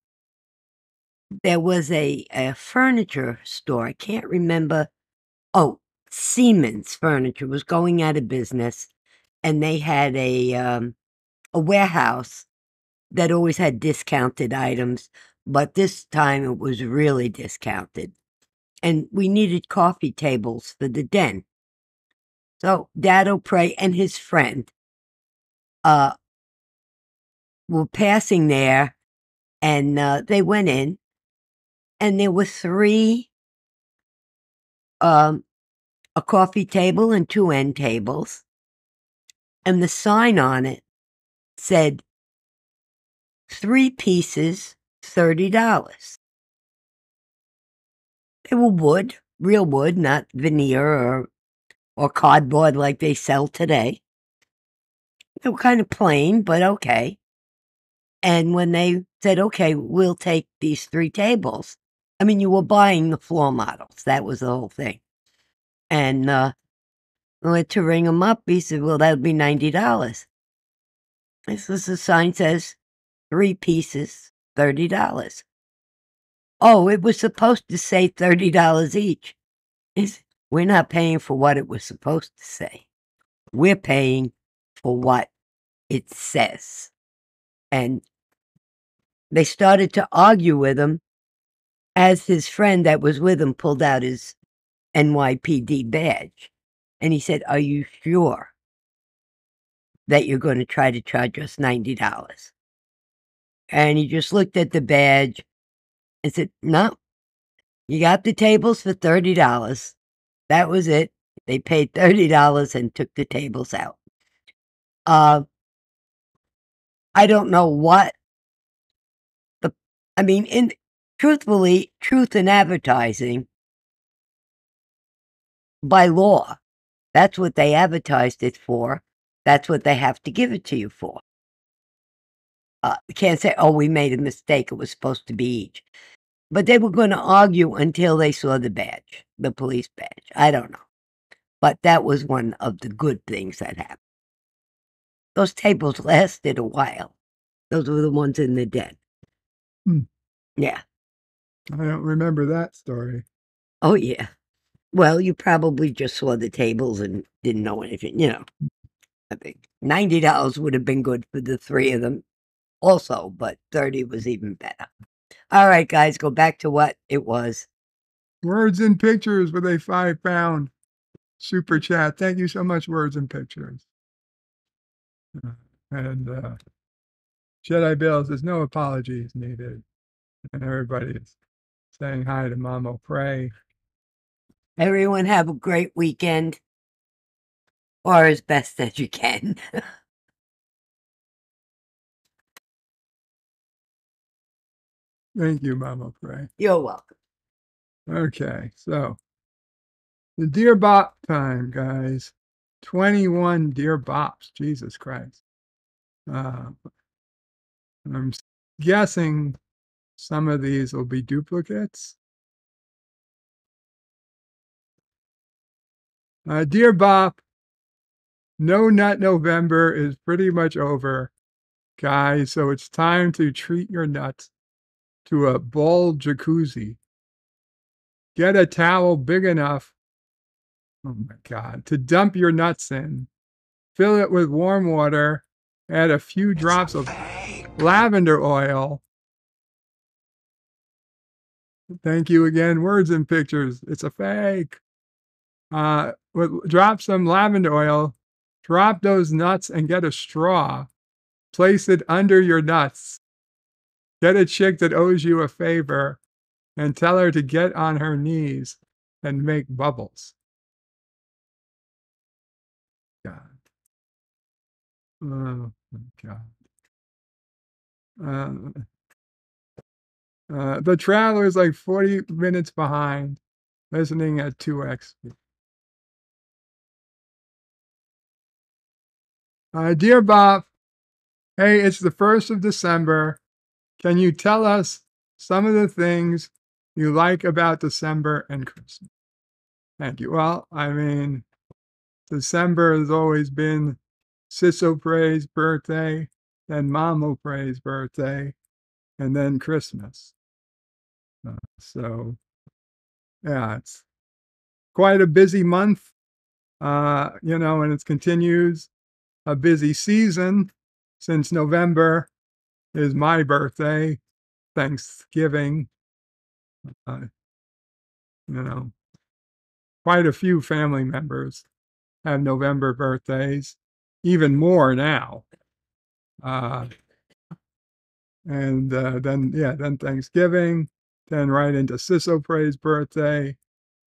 there was a furniture store. I can't remember. Oh, Siemens Furniture was going out of business, and they had a warehouse that always had discounted items, but this time it was really discounted. And we needed coffee tables for the den. So Dad O'Prey and his friend were passing there, and they went in, and there were three, a coffee table and two end tables, and the sign on it said 3 pieces, $30. They were wood, real wood, not veneer or cardboard like they sell today. They were kind of plain, but okay. And when they said, okay, we'll take these 3 tables. I mean, you were buying the floor models. That was the whole thing. And I went to ring him up. He said, well, that would be $90. This is the sign says 3 pieces, $30. Oh, it was supposed to say $30 each. We're not paying for what it was supposed to say. We're paying for what it says. And they started to argue with him as his friend that was with him pulled out his NYPD badge. And he said, are you sure that you're going to try to charge us $90? And he just looked at the badge and said, no, you got the tables for $30. That was it. They paid $30 and took the tables out. I don't know what truthfully, truth in advertising, by law, that's what they advertised it for. That's what they have to give it to you for. You can't say, oh, we made a mistake. It was supposed to be each. But they were going to argue until they saw the badge, the police badge. I don't know. But that was one of the good things that happened. Those tables lasted a while. Those were the ones in the den. Yeah. I don't remember that story. Oh, yeah. Well, you probably just saw the tables and didn't know anything, I think $90 would have been good for the 3 of them also, but 30 was even better. All right, guys, go back to what it was. Words and Pictures with a £5 super chat. Thank you so much, Words and Pictures. And Jedi Bill says, no apologies needed. And everybody is saying hi to Mama Pray. Everyone have a great weekend, or as best as you can. Thank you, Mama Pray. You're welcome. Okay, so the Dear Bop time, guys. 21 Dear Bops. Jesus Christ. I'm guessing some of these will be duplicates. Dear Bop, No Nut November is pretty much over, guys, so it's time to treat your nuts to a bowl jacuzzi. Get a towel big enough, oh my God, to dump your nuts in. Fill it with warm water, add a few drops of lavender oil. Thank you again, Words and Pictures. It's a fake. Drop some lavender oil, drop those nuts and get a straw. Place it under your nuts. Get a chick that owes you a favor and tell her to get on her knees and make bubbles. God. Oh, my God. The Traveler is like 40 minutes behind, listening at 2x. Dear Bob, hey, it's the 1st of December. Can you tell us some of the things you like about December and Christmas? Thank you. Well, I mean, December has always been Sisso Pray's birthday, then Mamo Pray's birthday, and then Christmas. So, yeah, it's quite a busy month, and it continues a busy season since November is my birthday, Thanksgiving. Quite a few family members have November birthdays, even more now. And then Thanksgiving, then right into Sisso Pray's birthday,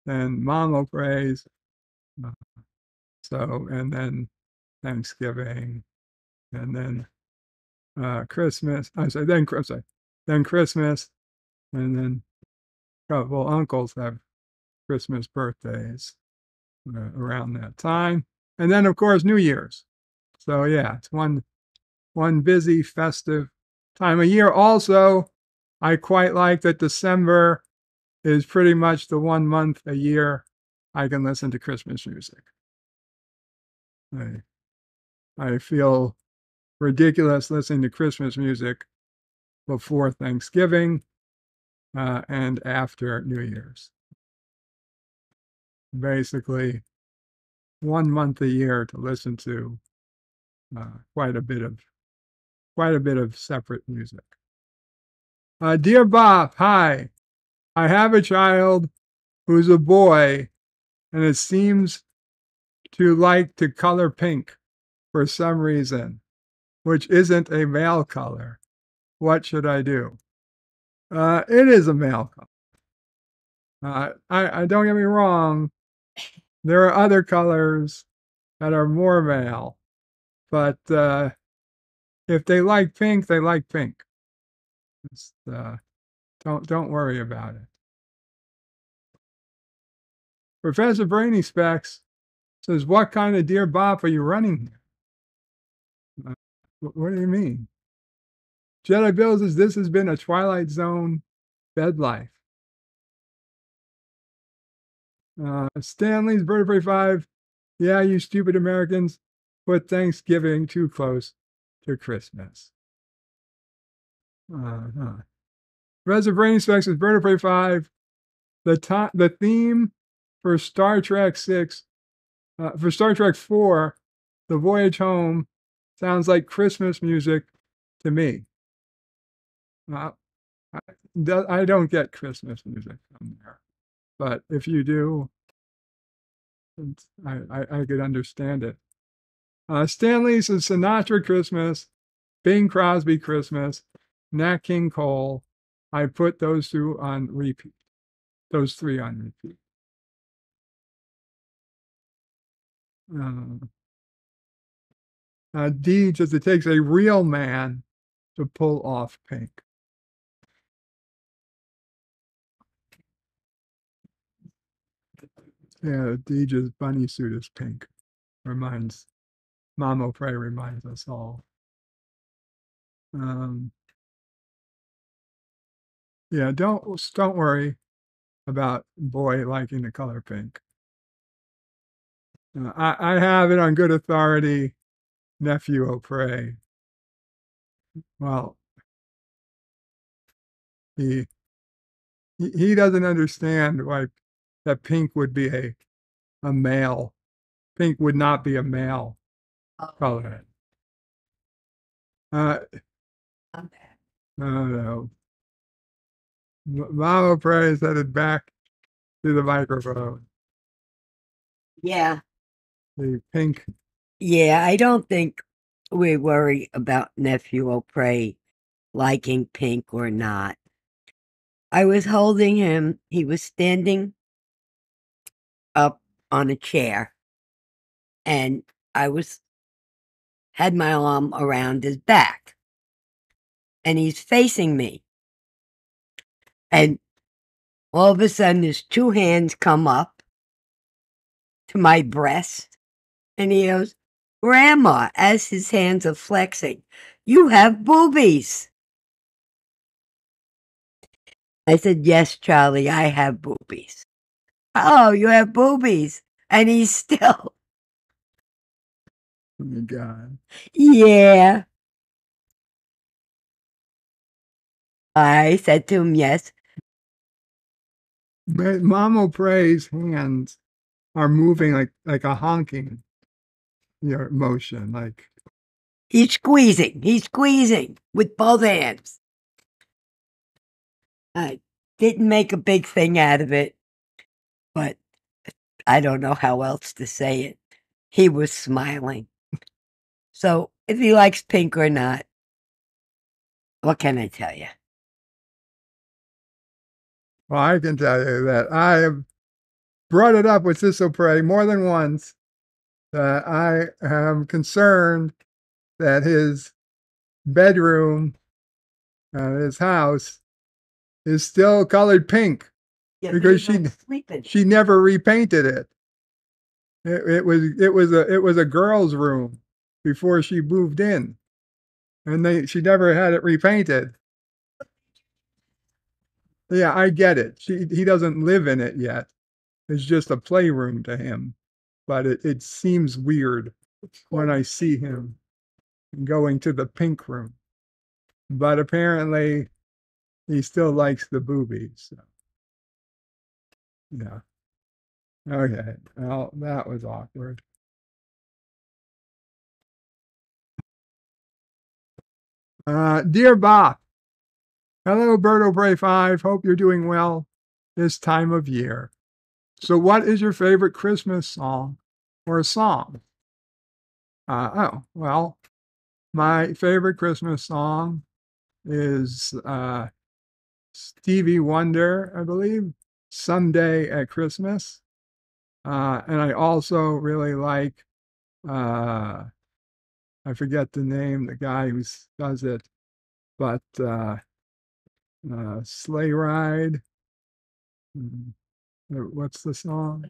then Mamo Pray's. And then Thanksgiving, and then Christmas. Then Christmas, and then uncles have Christmas birthdays around that time. And then, of course, New Year's. So yeah, it's one busy festive time of year. Also, I quite like that December is pretty much the 1 month a year I can listen to Christmas music. I feel ridiculous listening to Christmas music before Thanksgiving and after New Year's. Basically, 1 month a year to listen to quite a bit of separate music. Dear Bob, hi. I have a child who's a boy, and it seems to like to color pink for some reason, which isn't a male color. What should I do? It is a male color. I don't get me wrong. There are other colors that are more male, but if they like pink, they like pink. Just, don't worry about it. Professor Brainy Specs says, "What kind of Dear Bob are you running here?" What do you mean? Jedi Bill says, "This has been a Twilight Zone bed life." Stanley's Vertebrae 5. Yeah, you stupid Americans put Thanksgiving too close to Christmas. Professor Brainy Specs says, Vertebrae 5. The theme for Star Trek 6, for Star Trek 4, The Voyage Home, sounds like Christmas music to me. I don't get Christmas music from there, but if you do, I could understand it. Stanley says Sinatra Christmas, Bing Crosby Christmas, Nat King Cole. I put those three on repeat. D says it takes a real man to pull off pink. Yeah, Deej's bunny suit is pink. Mamo Pray reminds us all. Yeah, don't worry about boy liking the color pink. I have it on good authority, nephew O'Prey. Well, he doesn't understand like that pink would be a male. Pink would not be a male color. No. Mama O'Prey is headed back to the microphone. Yeah. The pink. Yeah, I don't think we worry about nephew O'Prey liking pink or not. I was holding him. He was standing up on a chair, and I had my arm around his back, and he's facing me. And all of a sudden, his two hands come up to my breast, and he goes, "Grandma," as his hands are flexing, "you have boobies." I said, "Yes, Charlie, I have boobies." "Oh, you have boobies." And he's still. Oh my God. Yeah. I said to him, yes. But Mama O'Prey's hands are moving like a honking motion. Like he's squeezing with both hands. I didn't make a big thing out of it, but I don't know how else to say it. He was smiling. So if he likes pink or not, what can I tell you? Well, I can tell you that I have brought it up with Sis O'Prey more than once that I am concerned that his bedroom, his house, is still colored pink because she never repainted it. It was a girl's room before she moved in, and she never had it repainted. Yeah, I get it. He doesn't live in it yet. It's just a playroom to him, but it seems weird when I see him going to the pink room. But apparently, he still likes the boobies. So. Yeah. Okay. Well, that was awkward. Dear Bob, hello, Berto Bray 5. Hope you're doing well this time of year. So, what is your favorite Christmas song or song? Well, my favorite Christmas song is Stevie Wonder, I believe, Someday at Christmas. And I also really like, I forget the name, the guy who does it, but Sleigh Ride. What's the song?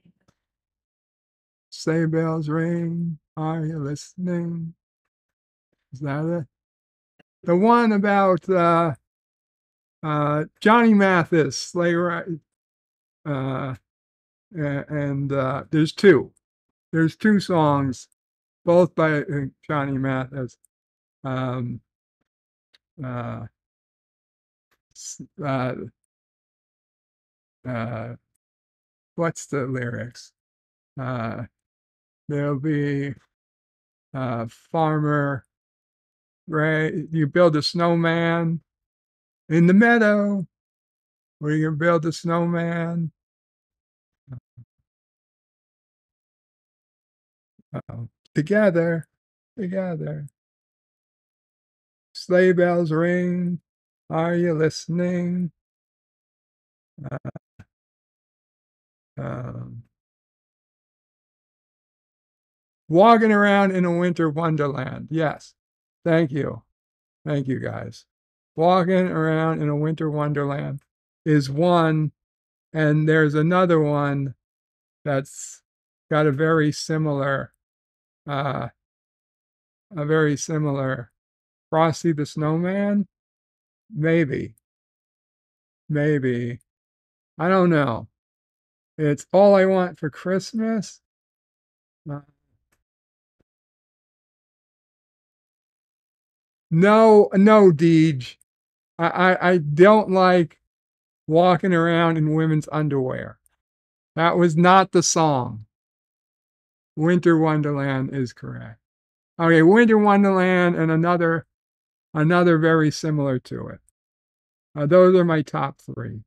Sleigh bells ring, are you listening? Is that it? The one about Johnny Mathis, Sleigh Ride. And there's two. There's two songs, both by Johnny Mathis. Um, uh, uh, what's the lyrics? There'll be farmer, right? You build a snowman in the meadow. Where you build a snowman. Together. Sleigh bells ring. Are you listening? Walking around in a winter wonderland. Yes. Thank you. Thank you, guys. Walking around in a winter wonderland is one, and there's another one that's got a very similar Frosty the Snowman. Maybe. I don't know. It's All I Want for Christmas. No, Deej. I don't like walking around in women's underwear. That was not the song. Winter Wonderland is correct. Okay, Winter Wonderland and another very similar to it. Those are my top three.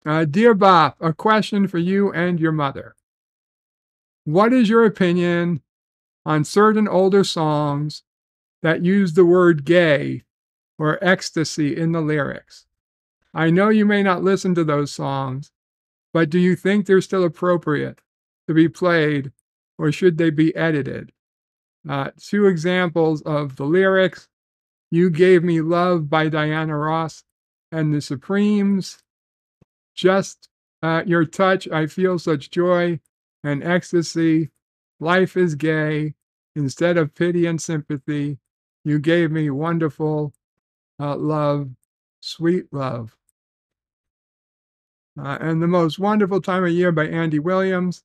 Dear Bob, a question for you and your mother. What is your opinion on certain older songs that use the word gay or ecstasy in the lyrics? I know you may not listen to those songs, but do you think they're still appropriate to be played, or should they be edited? Two examples of the lyrics: You Gave Me Love by Diana Ross and the Supremes. Just your touch, I feel such joy and ecstasy. Life is gay. Instead of pity and sympathy, you gave me wonderful love, sweet love. And The Most Wonderful Time of Year by Andy Williams.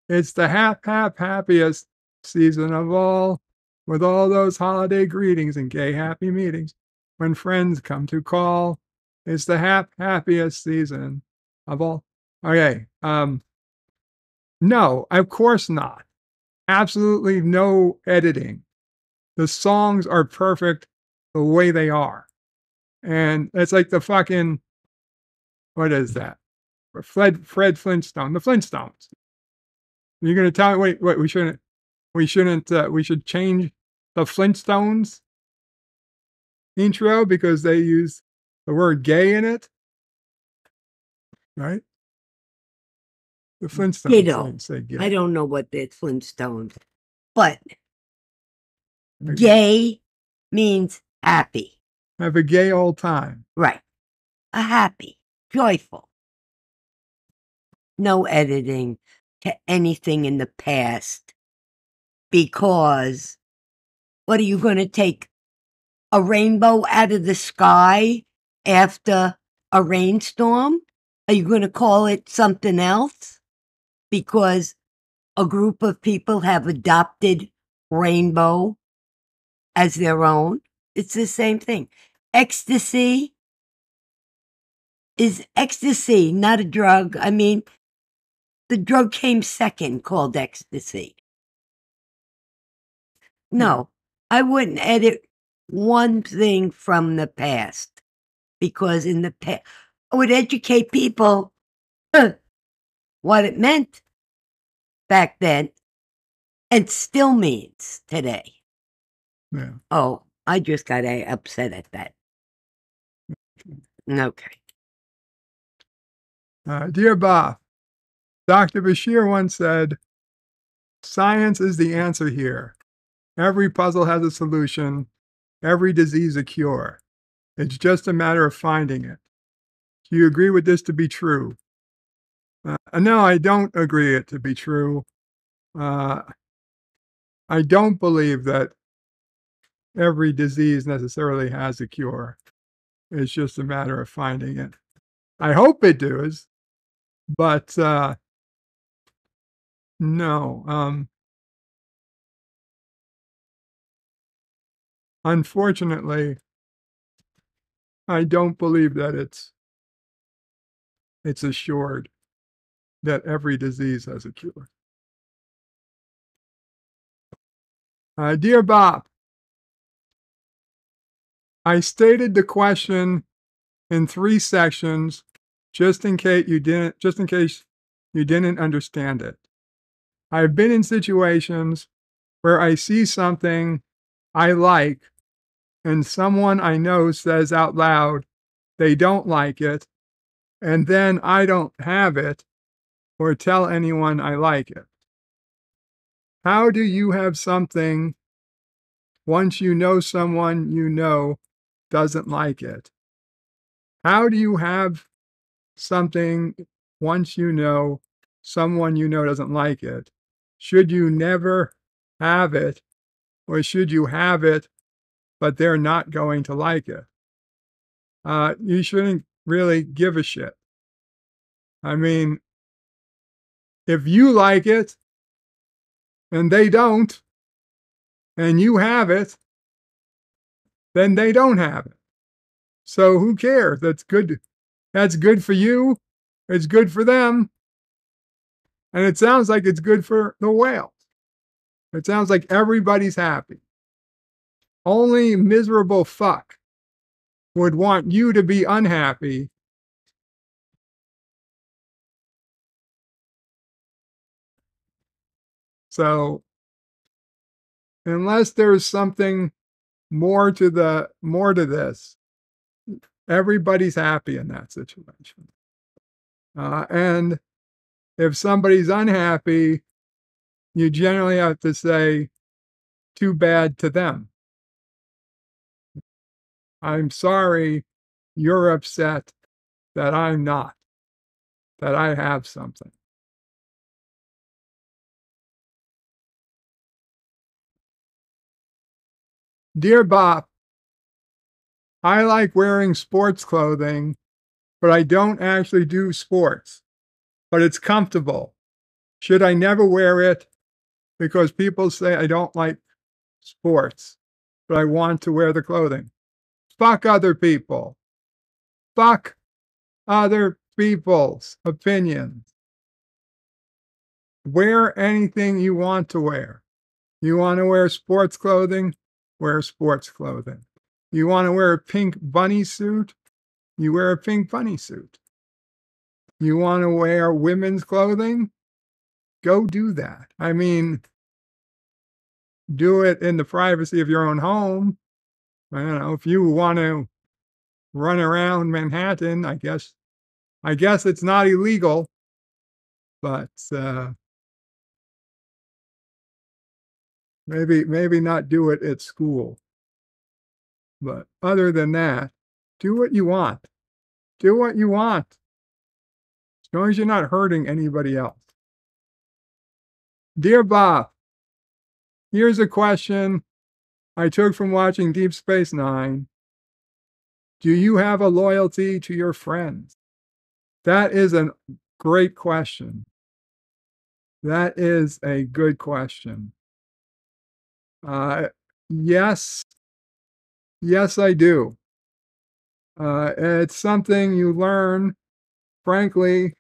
It's the happiest season of all, with all those holiday greetings and gay happy meetings when friends come to call. It's the happiest season of all. Okay. No, of course not. Absolutely no editing. The songs are perfect the way they are. And it's like the fucking, what is that? Fred Flintstone, the Flintstones. You're going to tell me, wait, we should change the Flintstones intro because they use the word gay in it? Right? The Flintstones say gay. I don't know what the Flintstones, but gay means happy. Have a gay old time. Right. A happy, joyful. No editing to anything in the past because what are you going to take a rainbow out of the sky after a rainstorm? Are you going to call it something else? Because a group of people have adopted rainbow as their own. It's the same thing. Ecstasy is ecstasy, not a drug. I mean, the drug came second, called ecstasy. No, I wouldn't edit one thing from the past, because in the past, I would educate people what it meant back then and still means today. Yeah. Oh, I just got upset at that. Okay. Dear Bob, Dr. Bashir once said, science is the answer here. Every puzzle has a solution, every disease a cure. It's just a matter of finding it. Do you agree with this to be true? No, I don't agree it to be true. I don't believe that every disease necessarily has a cure. It's just a matter of finding it. I hope it does, but no. Unfortunately, I don't believe that it's assured that every disease has a cure. Dear Bob, I stated the question in 3 sections just in case you didn't understand it. I've been in situations where I see something I like and someone I know says out loud they don't like it, and then I don't have it or tell anyone I like it. How do you have something once you know someone you know doesn't like it? How do you have something once you know someone you know doesn't like it? Should you never have it, or should you have it, but they're not going to like it? You shouldn't really give a shit. I mean, if you like it and they don't, and you have it, then they don't have it. So who cares? That's good. That's good for you. It's good for them. And it sounds like it's good for the whales. It sounds like everybody's happy. Only miserable fuck would want you to be unhappy. So unless there's something more to this, everybody's happy in that situation. And if somebody's unhappy, you generally have to say, too bad to them. I'm sorry you're upset that I'm not, that I have something. Dear Bob, I like wearing sports clothing, but I don't actually do sports. But it's comfortable. Should I never wear it? Because people say I don't like sports, but I want to wear the clothing. Fuck other people. Fuck other people's opinions. Wear anything you want to wear. You want to wear sports clothing? Wear sports clothing. You want to wear a pink bunny suit? You wear a pink bunny suit. You want to wear women's clothing? Go do that. I mean, do it in the privacy of your own home. I don't know, if you want to run around Manhattan, I guess it's not illegal, but maybe not do it at school. But other than that, do what you want. Do what you want. As long as you're not hurting anybody else. Dear Bob, here's a question I took from watching Deep Space Nine. Do you have a loyalty to your friends? That is a great question. That is a good question. Yes. Yes, I do. It's something you learn, frankly,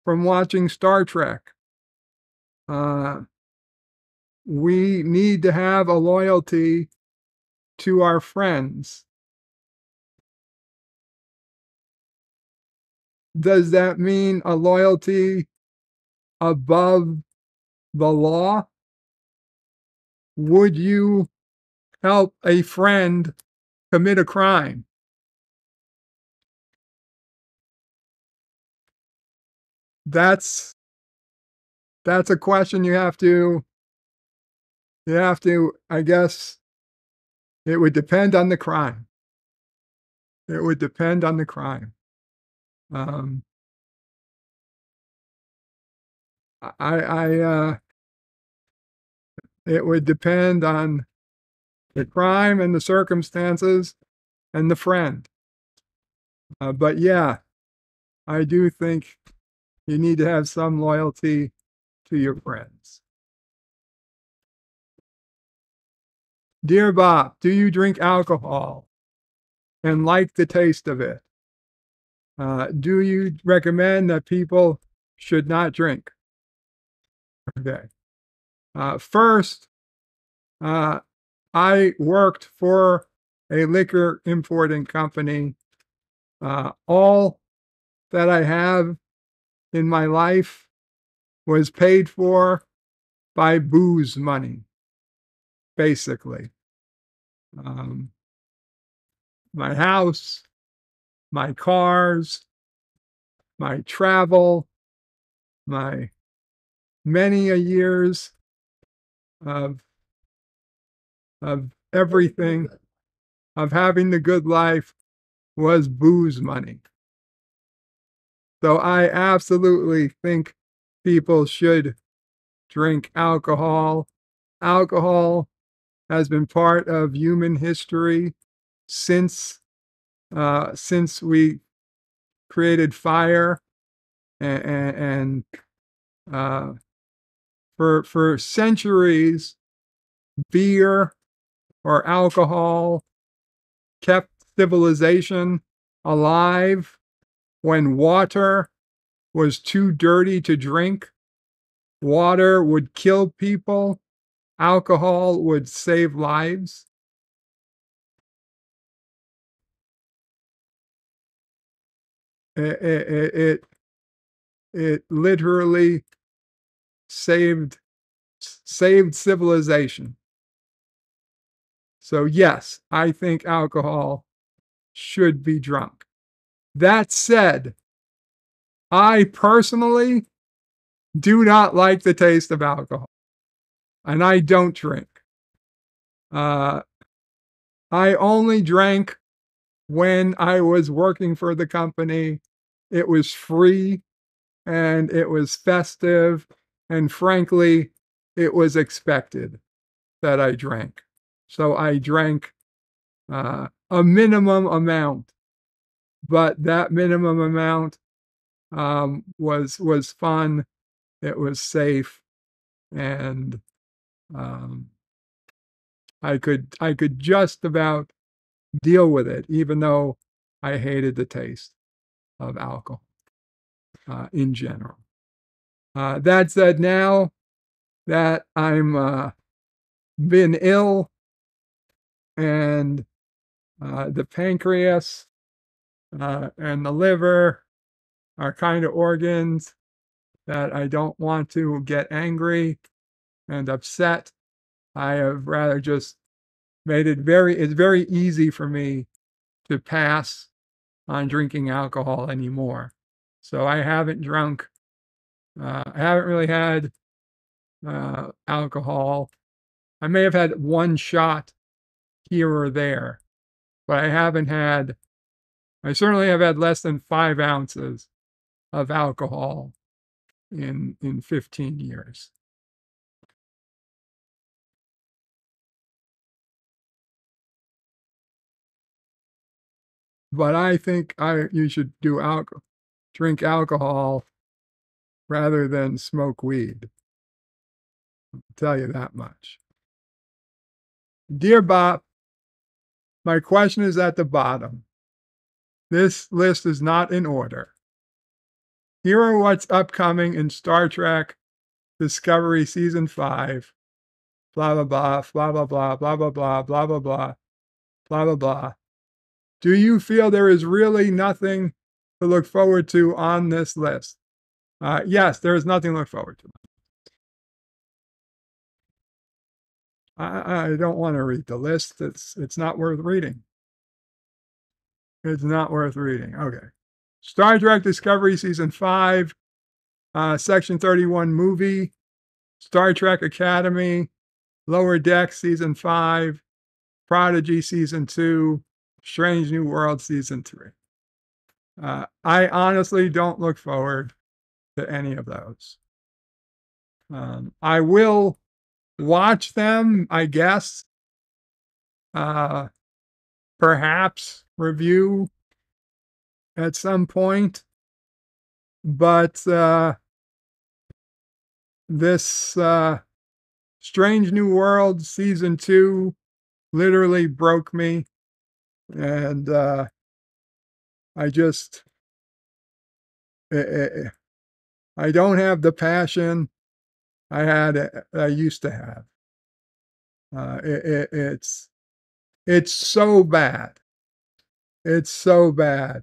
from watching Star Trek. We need to have a loyalty to our friends. Does that mean a loyalty above the law? Would you help a friend commit a crime? That's a question you have to, I guess, it would depend on the crime. It would depend on the crime. It would depend on the crime and the circumstances and the friend. But yeah, I do think you need to have some loyalty to your friends. Dear Bob, do you drink alcohol and like the taste of it? Do you recommend that people should not drink? Okay. First, I worked for a liquor importing company. All that I have in my life was paid for by booze money, basically. My house, my cars, my travel, my many a years of everything, of having the good life was booze money. So I absolutely think people should drink alcohol. Alcohol has been part of human history since we created fire, and for centuries, beer or alcohol kept civilization alive when water was too dirty to drink. Water would kill people. Alcohol would save lives. It literally saved civilization. So yes, I think alcohol should be drunk. That said, I personally do not like the taste of alcohol, and I don't drink. I only drank when I was working for the company. It was free and it was festive, and frankly, it was expected that I drank. So I drank a minimum amount, but that minimum amount was fun. It was safe, and I could just about deal with it, even though I hated the taste of alcohol in general. That said, now that I'm been ill, and the pancreas and the liver are kind of organs that I don't want to get angry and upset, I have rather just made it it's very easy for me to pass on drinking alcohol anymore. So I haven't drunk, I haven't really had alcohol. I may have had one shot here or there, but I certainly have had less than 5 ounces of alcohol in 15 years. but I think you should drink alcohol rather than smoke weed. I'll tell you that much. Dear Bob, my question is at the bottom. This list is not in order. Here are what's upcoming in Star Trek Discovery Season 5. Blah, blah, blah, blah, blah, blah, blah, blah, blah, blah, blah, blah, blah, blah, blah. Do you feel there is really nothing to look forward to on this list? Yes, there is nothing to look forward to. I don't want to read the list. It's not worth reading. It's not worth reading. Okay. Star Trek Discovery Season 5, Section 31 movie, Star Trek Academy, Lower Deck Season 5, Prodigy Season 2, Strange New World Season 3. I honestly don't look forward to any of those. I will watch them, I guess. Perhaps review at some point. But this Strange New World Season 2 literally broke me. And I just, I don't have the passion I used to have. It's so bad. It's so bad.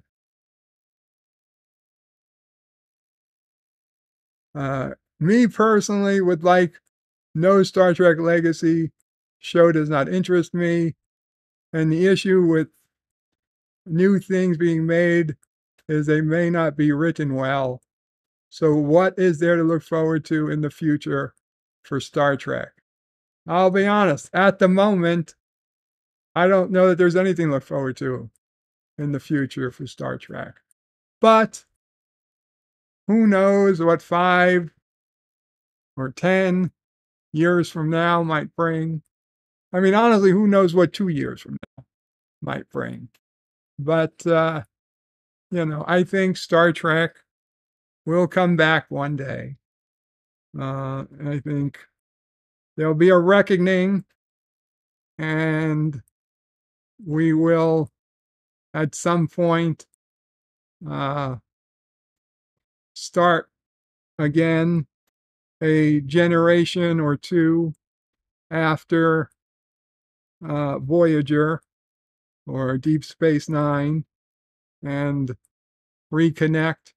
Me personally would like no Star Trek Legacy show does not interest me. And the issue with new things being made is they may not be written well. So what is there to look forward to in the future for Star Trek? I'll be honest, at the moment, I don't know that there's anything to look forward to in the future for Star Trek. But who knows what 5 or 10 years from now might bring. I mean, honestly, who knows what 2 years from now might bring. But, I think Star Trek will come back one day. I think there'll be a reckoning, and we will, at some point, start again a generation or two after Voyager or Deep Space Nine and reconnect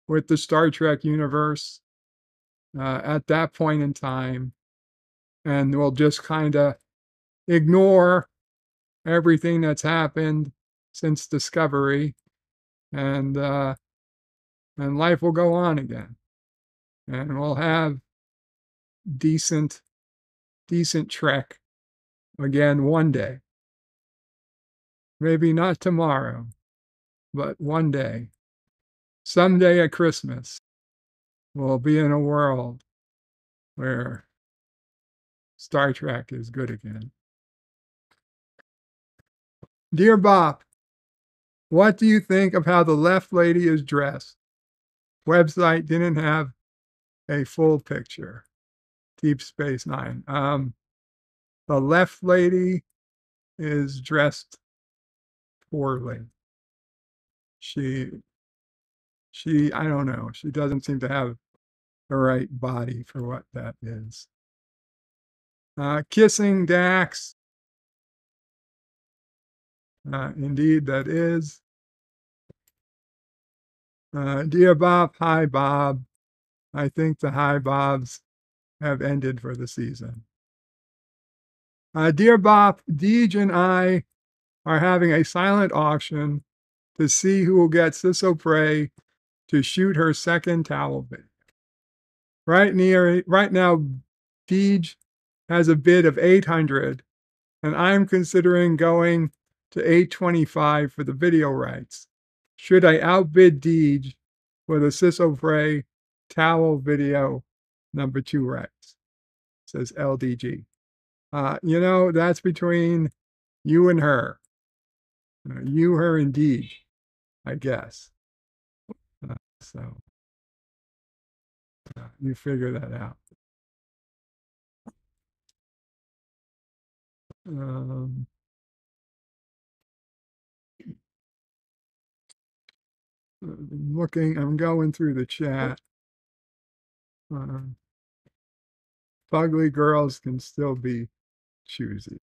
with the Star Trek universe at that point in time. And we'll just kind of ignore everything that's happened since Discovery, and life will go on again. And we'll have decent Trek again one day. Maybe not tomorrow, but one day. Someday at Christmas, we'll be in a world where Star Trek is good again. Dear Bob, what do you think of how the left lady is dressed? Website didn't have a full picture. Deep Space Nine. The left lady is dressed poorly. She, I don't know. She doesn't seem to have the right body for what that is. Kissing Dax. Indeed, that is. Dear Bob, hi Bob. I think the hi Bobs have ended for the season. Dear Bob, Deej and I are having a silent auction to see who will get Sissel Prey to shoot her second towel bid. Right now, Deej has a bid of $800, and I'm considering going to $825 for the video rights. Should I outbid Deej for the Sissel Prey towel video number 2 rights? Says LDG. That's between you and her. You, her, indeed, I guess. So you figure that out. I'm going through the chat. Fugly girls can still be choosy.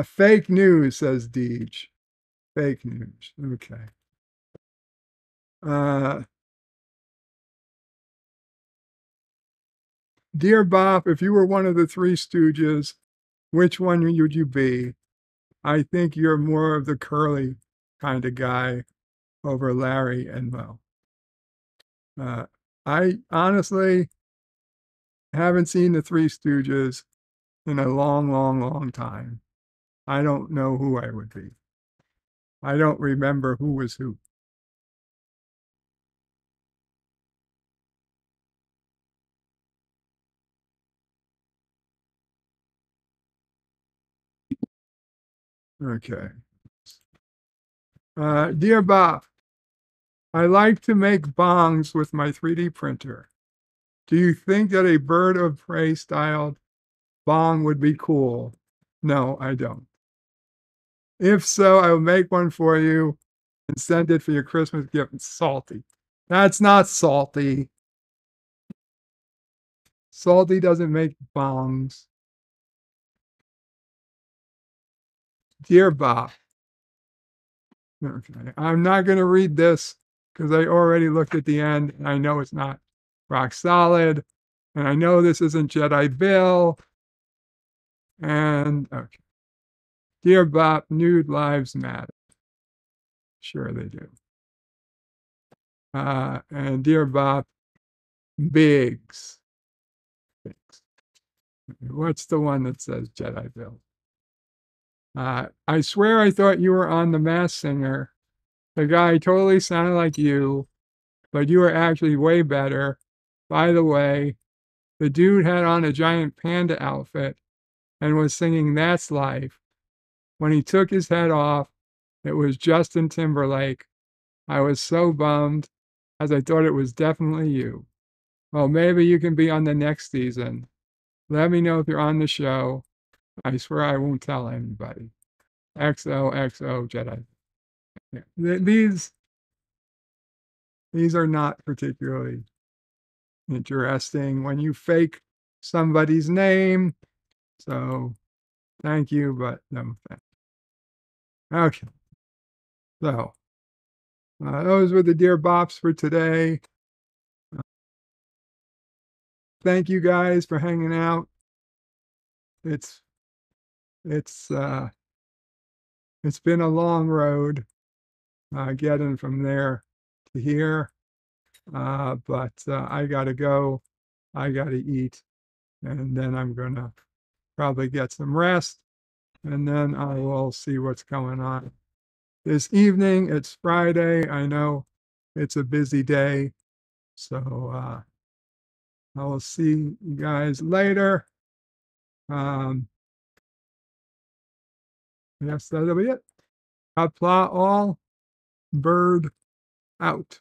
Fake news, says Deej. Fake news. Okay. Dear Bob, if you were one of the Three Stooges, which one would you be? I think you're more of the curly kind of guy over Larry and Mo. I honestly haven't seen the Three Stooges in a long, long, long time. I don't know who I would be. I don't remember who was who. Okay. Dear Bob, I like to make bongs with my 3D printer. Do you think that a bird of prey styled bong would be cool? No, I don't. If so, I will make one for you and send it for your Christmas gift. It's salty. That's not salty. Salty doesn't make bongs. Dear Bob. Okay. I'm not going to read this because I already looked at the end and I know it's not rock solid. And I know this isn't Jedi Bill. And okay. Dear Bob, nude lives matter. Sure they do. And dear Bob, Biggs. What's the one that says Jedi Bill? I swear I thought you were on The Masked Singer. The guy totally sounded like you, but you were actually way better. By the way, the dude had on a giant panda outfit and was singing That's Life. When he took his head off, it was Justin Timberlake. I was so bummed, as I thought it was definitely you. Well, maybe you can be on the next season. Let me know if you're on the show. I swear I won't tell anybody. XOXO Jedi. Yeah. These are not particularly interesting when you fake somebody's name. So thank you, but no thanks. Okay. So those were the Dear Bops for today. Thank you guys for hanging out. It's been a long road getting from there to here. But I gotta go. I gotta eat. And then I'm gonna probably get some rest. And then I will see what's going on this evening. It's Friday. I know it's a busy day. So I will see you guys later. Yes, that'll be it. Applaw all. Bird out.